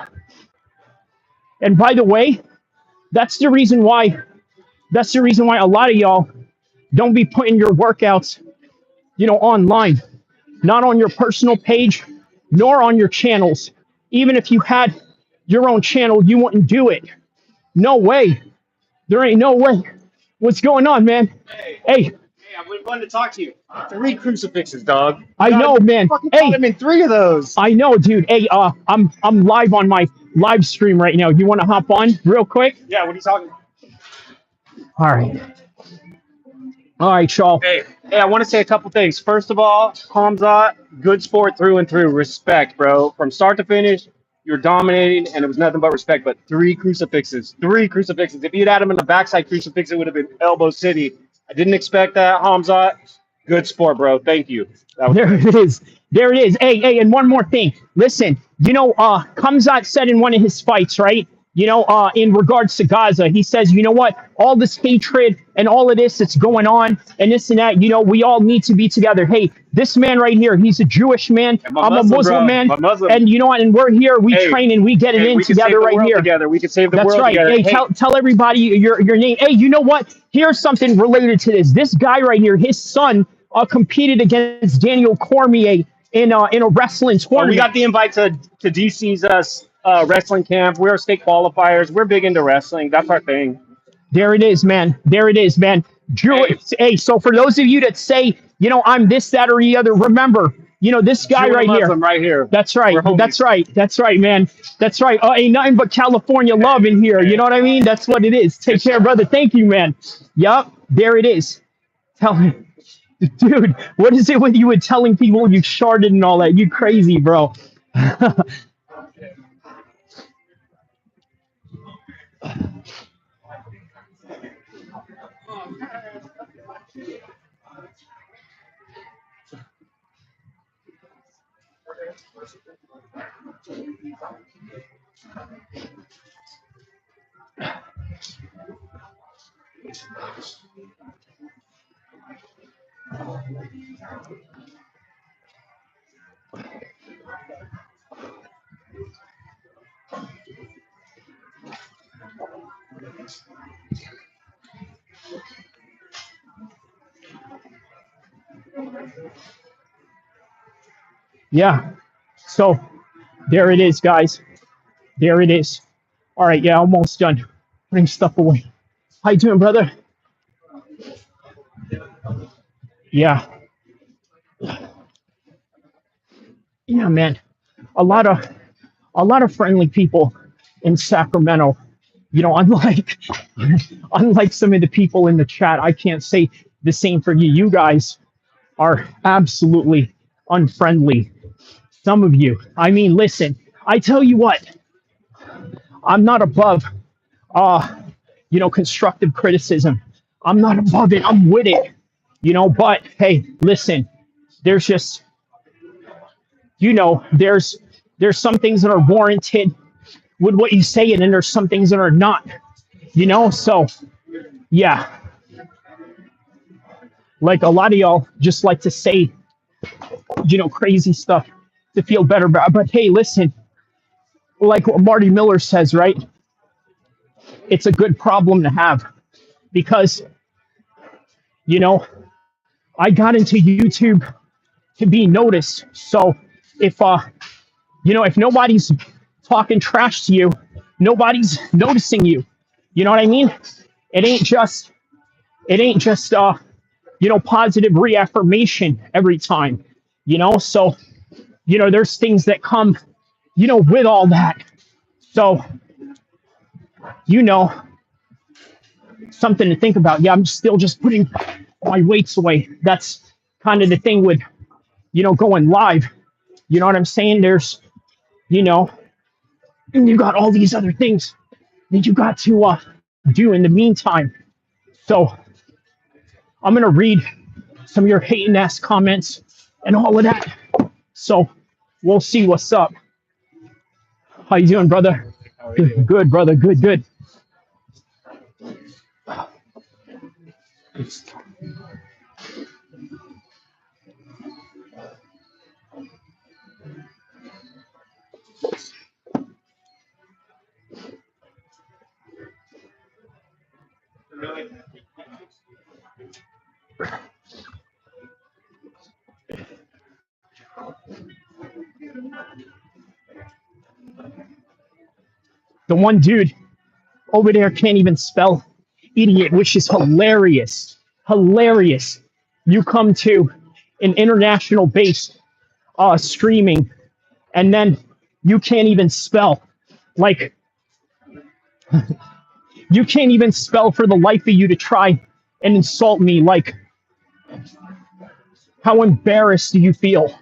And by the way, that's the reason why a lot of y'all don't be putting your workouts, online, not on your personal page, nor on your channels. Even if you had your own channel, you wouldn't do it. No way. There ain't no way. What's going on, man? Hey, I've been wanting to talk to you. 3 crucifixes, dog. I know, man. Hey, I'm in 3 of those. I know, dude. Hey, I'm live on my live stream right now. You want to hop on real quick? Yeah, what are you talking about? All right, y'all. Hey, I want to say a couple things. First of all, Khamzat, good sport through and through. Respect, bro. From start to finish, you're dominating, and it was nothing but respect. But 3 crucifixes. 3 crucifixes. If you'd had him in the backside crucifix, it would have been elbow city. I didn't expect that, Khamzat. Good sport, bro. Thank you. There it is. There it is. Hey, and one more thing. Listen, Khamzat said in one of his fights, right? In regards to Gaza, he says, you know what? All this hatred and all of this that's going on and this and that, we all need to be together. Hey, this man right here, he's a Jewish man. I'm a Muslim man. And you know what? And we're here. We train and we get it in together right here. Together. We can save the That's world right. together. Hey, tell everybody your name. Hey, you know what? Here's something related to this. This guy right here, his son competed against Daniel Cormier in a wrestling tournament. We got the invite to DC's wrestling camp. We're state qualifiers. We're big into wrestling. That's our thing. There it is, man. There it is, man. Drew, hey, so for those of you that say, I'm this, that, or the other, remember, this guy right here. That's right. That's right. That's right, man. That's right. Ain't nothing but California love in here. You know what I mean? That's what it is. Take care, brother. Thank you, man. Yup. There it is. Tell me. Dude, what is it with you and telling people you sharded and all that? You crazy, bro. Yeah. So there it is, guys. There it is. All right. Yeah, almost done. Putting stuff away. How you doing, brother? Yeah, yeah, man. A lot of a lot of friendly people in Sacramento. You know, unlike unlike some of the people in the chat, I can't say the same for you. You guys are absolutely unfriendly. Some of you. I mean, listen. I tell you what. I'm not above uh, constructive criticism. I'm not above it. I'm with it. But hey, listen. There's just there's some things that are warranted with what you say, and then there's some things that are not. So yeah, like a lot of y'all just like to say crazy stuff to feel better. But hey, listen, like what Marty Miller says, right? It's a good problem to have because you know I got into YouTube to be noticed. So if if nobody's talking trash to you, nobody's noticing you. You know what I mean? It ain't just positive reaffirmation every time. So there's things that come with all that. So you know something to think about. Yeah, I'm still just putting my weights away. That's kind of the thing with going live. You know what I'm saying? There's you know and you got all these other things that you got to do in the meantime. So I'm gonna read some of your hating ass comments and all of that. So we'll see what's up. How you doing, brother? Good, brother. Good, good. The one dude over there can't even spell idiot, which is hilarious. Hilarious. You come to an international base streaming, and then you can't even spell. Like, you can't even spell for the life of you to try and insult me. Like, how embarrassed do you feel?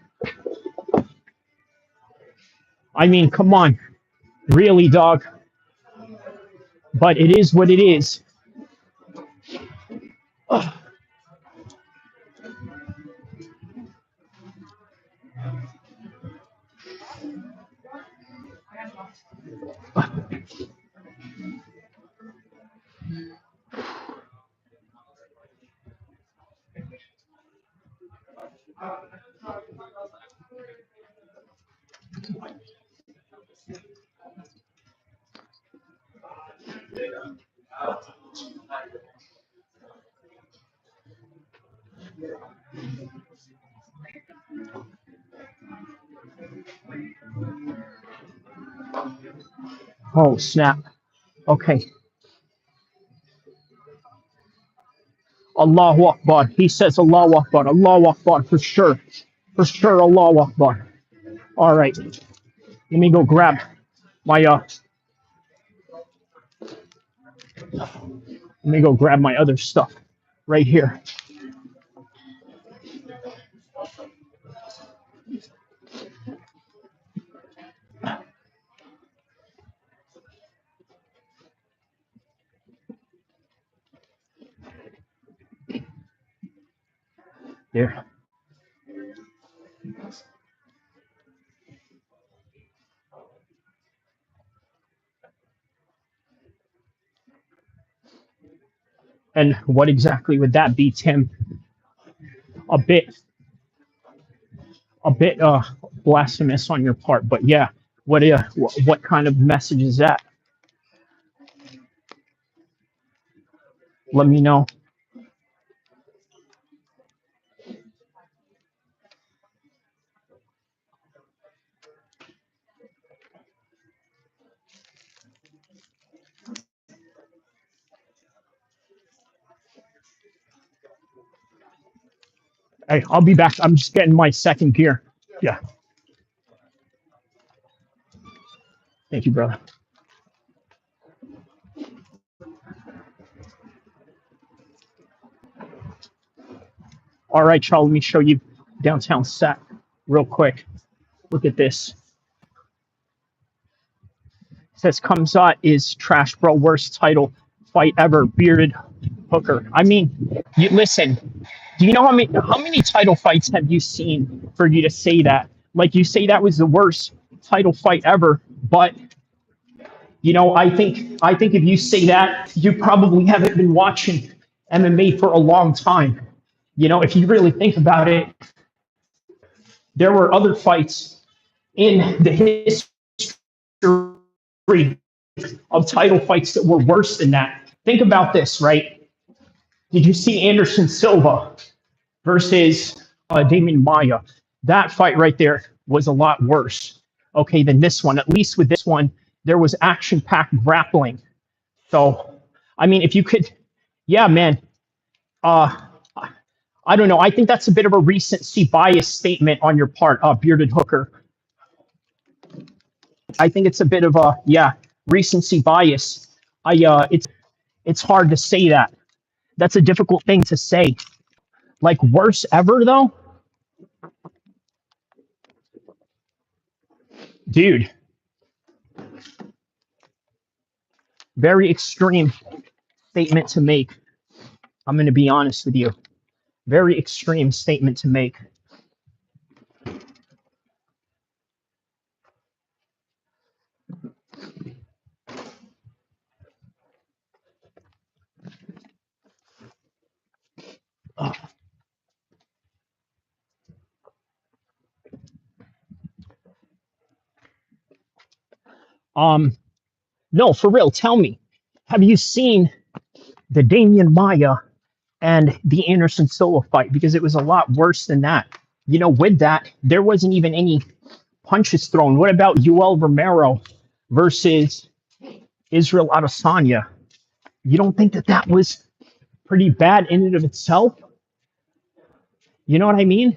I mean, come on. Really, dog. But it is what it is. Ugh. Oh, snap. Okay. Allahu Akbar. He says Allahu Akbar. Allahu Akbar for sure. For sure, Allahu Akbar. All right. Let me go grab my other stuff right here. There. And what exactly would that be, Tim? A bit blasphemous on your part, but yeah. What kind of message is that? Let me know. Hey, I'll be back. I'm just getting my second gear. Yeah. Thank you, brother. All right, Charlie, let me show you downtown Sac real quick. Look at this. It says Khamzat is trash, bro. Worst title fight ever. Bearded hooker. I mean, you listen. Do you know how many title fights have you seen for you to say that? Like you say that was the worst title fight ever, but I think if you say that, you probably haven't been watching MMA for a long time. If you really think about it, there were other fights in the history of title fights that were worse than that. Think about this, right? Did you see Anderson Silva versus Damien Maya? That fight right there was a lot worse, okay, than this one. At least with this one, there was action-packed grappling. So, I mean, if you could, yeah, man. Uh, I don't know. I think that's a bit of a recency bias statement on your part, bearded hooker. I think it's a bit of a recency bias. It's hard to say that. That's a difficult thing to say. Like worst ever though, dude. Very extreme statement to make. I'm going to be honest with you. Very extreme statement to make. No, for real. Tell me, have you seen the Damian Maya and the Anderson Silva fight? Because it was a lot worse than that. With that, there wasn't even any punches thrown. What about Yoel Romero versus Israel Adesanya? You don't think that that was pretty bad in and of itself? You know what I mean?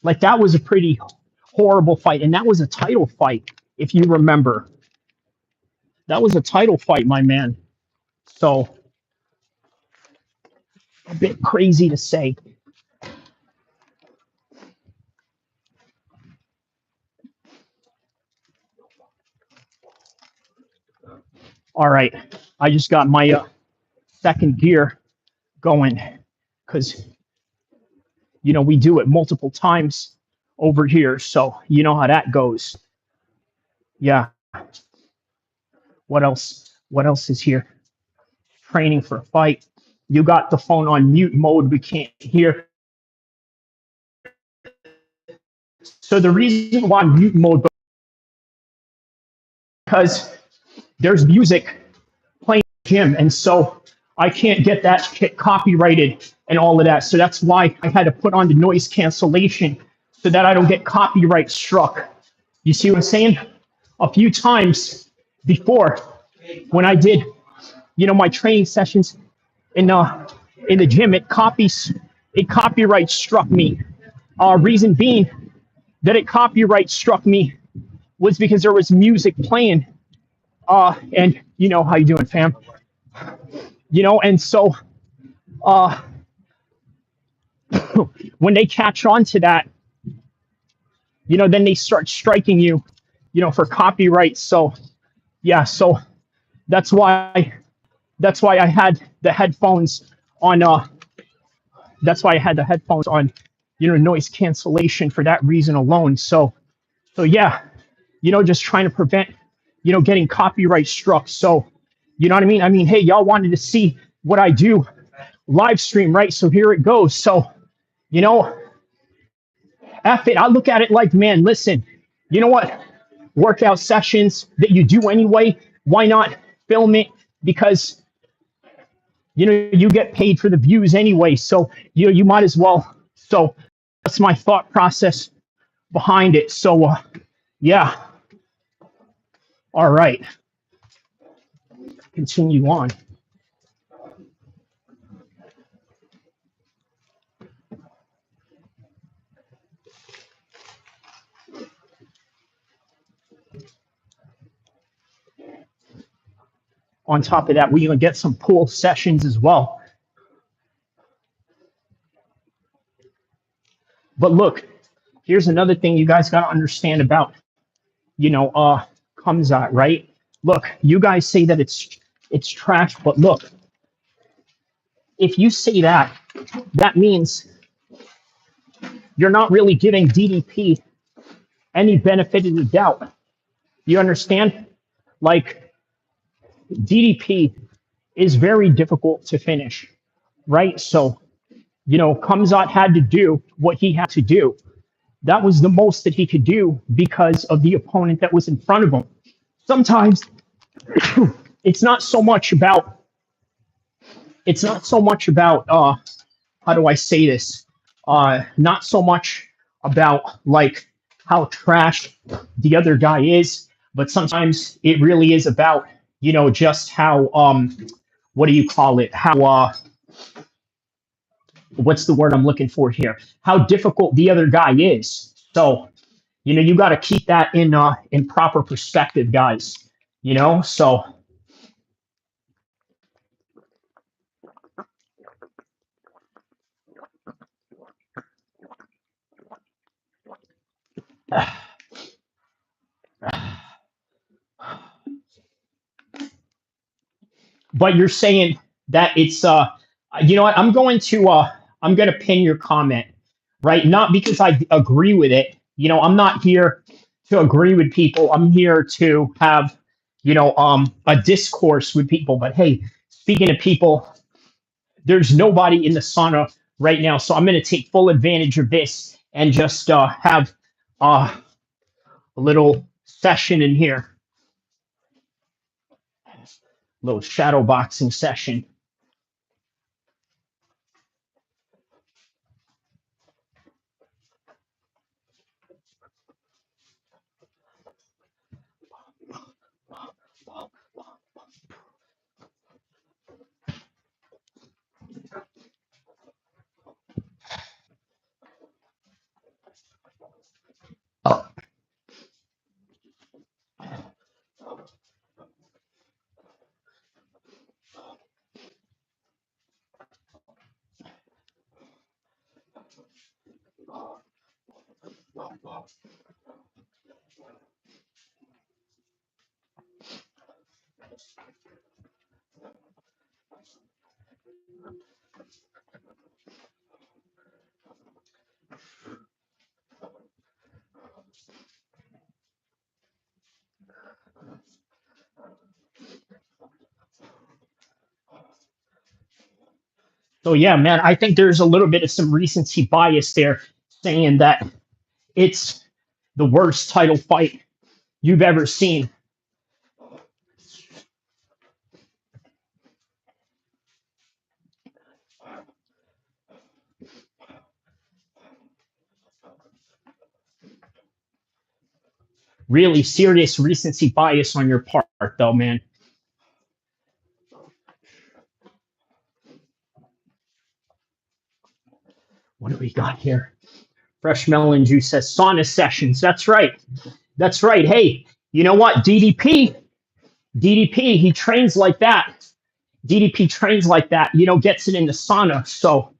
Like that was a pretty horrible fight, and that was a title fight, if you remember. That was a title fight, my man. So a bit crazy to say. All right, I just got my second gear going because we do it multiple times over here, so you know how that goes. Yeah. What else? What else is here? Training for a fight. You got the phone on mute mode. We can't hear. So the reason why mute mode, because there's music playing in the gym, and so I can't get that copyrighted and all of that. So that's why I had to put on the noise cancellation so that I don't get copyright struck. You see what I'm saying? A few times before, when I did, my training sessions in the gym, it copyright struck me. Reason being that it copyright struck me was because there was music playing. And you know how you doing, fam? And so when they catch on to that, then they start striking you, for copyright. So yeah, so that's why I had the headphones on. That's why I had the headphones on, noise cancellation for that reason alone. So yeah, just trying to prevent, getting copyright struck. So, you know what I mean? I mean, hey, y'all wanted to see what I do live stream, right? So here it goes. So, F it. I look at it like, man, listen, you know what? Workout sessions that you do anyway, why not film it? Because, you get paid for the views anyway. So, you might as well. So that's my thought process behind it. So, yeah. All right. Continue on. On top of that, we're gonna get some pool sessions as well. But look, here's another thing you guys gotta understand about, you know, Khamzat, right? Look, you guys say that it's trash, but look, if you say that, that means you're not really giving DDP any benefit of the doubt. You understand? Like DDP is very difficult to finish, right? So, you know, Khamzat had to do what he had to do. That was the most that he could do because of the opponent that was in front of him. Sometimes it's not so much about how do I say this? Not so much about like how trash the other guy is, but sometimes it really is about, you know, just how what do you call it? How what's the word I'm looking for here? How difficult the other guy is. So, you know, you got to keep that in proper perspective, guys. You know, so but you're saying that it's you know what, I'm going to pin your comment, right? Not because I agree with it. You know, I'm not here to agree with people. I'm here to have, you know, a discourse with people. But hey, speaking of people, there's nobody in the sauna right now, so I'm going to take full advantage of this and just have a little session in here, little shadow boxing session. So yeah, man, I think there's a little bit of some recency bias there, saying that it's the worst title fight you've ever seen. Really serious recency bias on your part, though, man. What do we got here? Fresh melon juice says sauna sessions. That's right. That's right. Hey, you know what? DDP, he trains like that. DDP trains like that, you know, gets it in the sauna. So,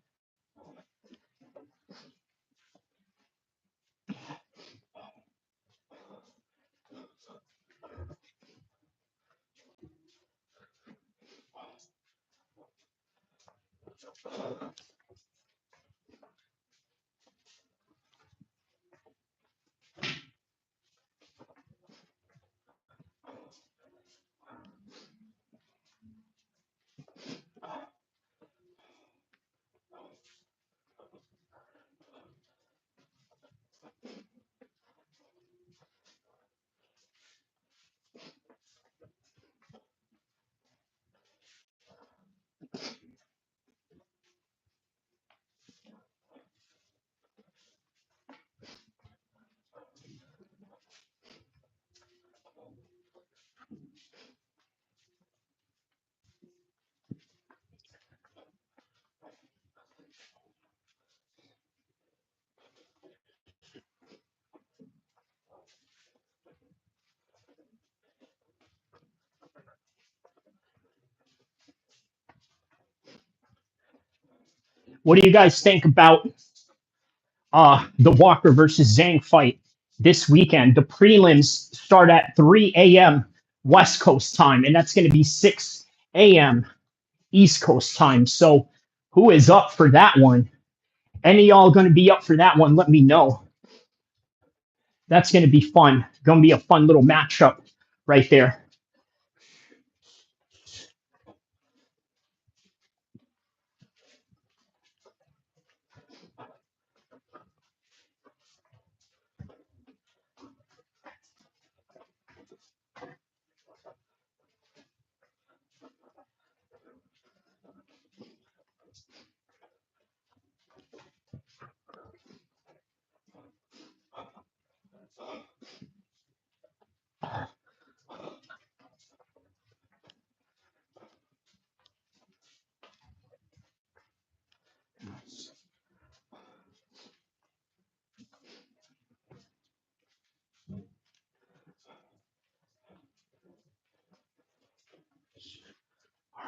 What do you guys think about the Walker versus Zhang fight this weekend? The prelims start at 3 a.m. West Coast time, and that's going to be 6 a.m. East Coast time. So, who is up for that one? Any of y'all going to be up for that one? Let me know. That's going to be fun. Going to be a fun little matchup right there.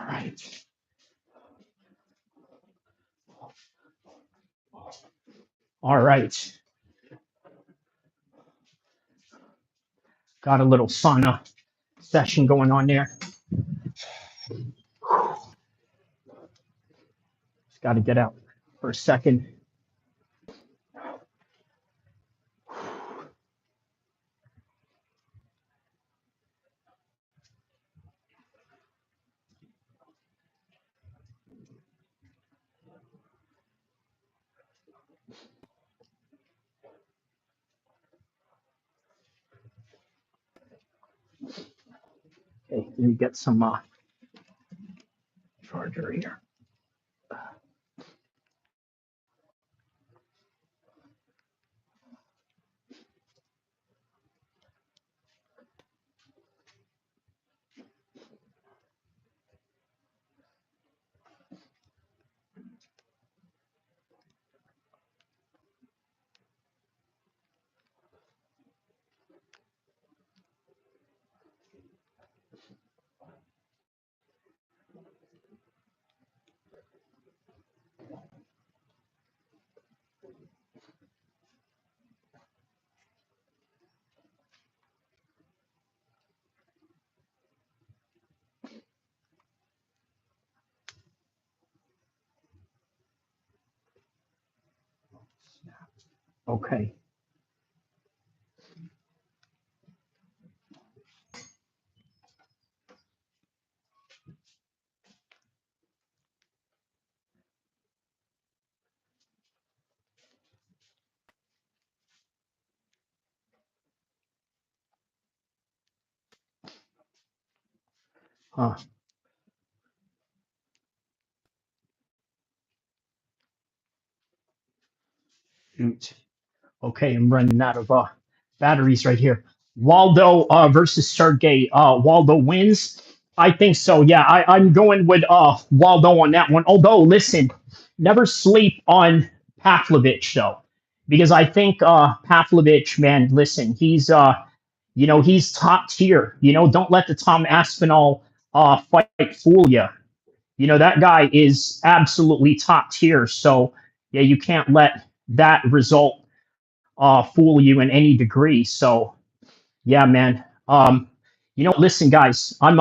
All right. All right. Got a little sauna session going on there. Just got to get out for a second. Okay, let me get some charger here. Okay. Huh. Shoot. Okay, I'm running out of batteries right here. Waldo versus Sergey. Waldo wins. I think so. Yeah, I'm going with Waldo on that one. Although, listen, never sleep on Pavlovich though, because I think Pavlovich, man, listen, he's top tier. Don't let the Tom Aspinall fight fool you. That guy is absolutely top tier. So yeah, you can't let that result fool you in any degree. So yeah, man. Listen, guys, I'm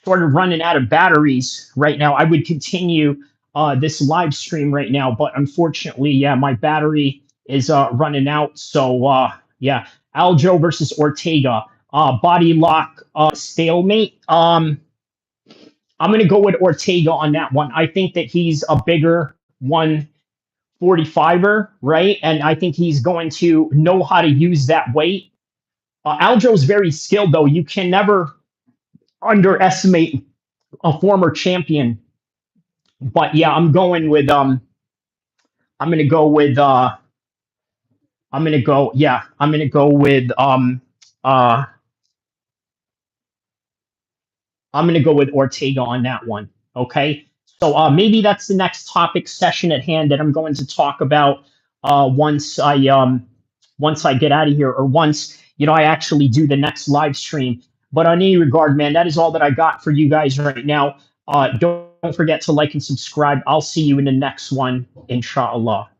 sort of running out of batteries right now. I would continue this live stream right now, but unfortunately, yeah, my battery is running out. So yeah, Aljo versus Ortega, body lock, stalemate. I'm gonna go with Ortega on that one. I think that he's a bigger 145er, right? And I think he's going to know how to use that weight. Aljo's very skilled, though. You can never underestimate a former champion. But yeah, I'm going with I'm gonna go with I'm gonna go yeah, I'm gonna go with uh I'm going to go with Ortega on that one. Okay. So maybe that's the next topic session at hand that I'm going to talk about once I get out of here, or once I actually do the next live stream. But on any regard, man, that is all that I got for you guys right now. Don't forget to like and subscribe. I'll see you in the next one, inshallah.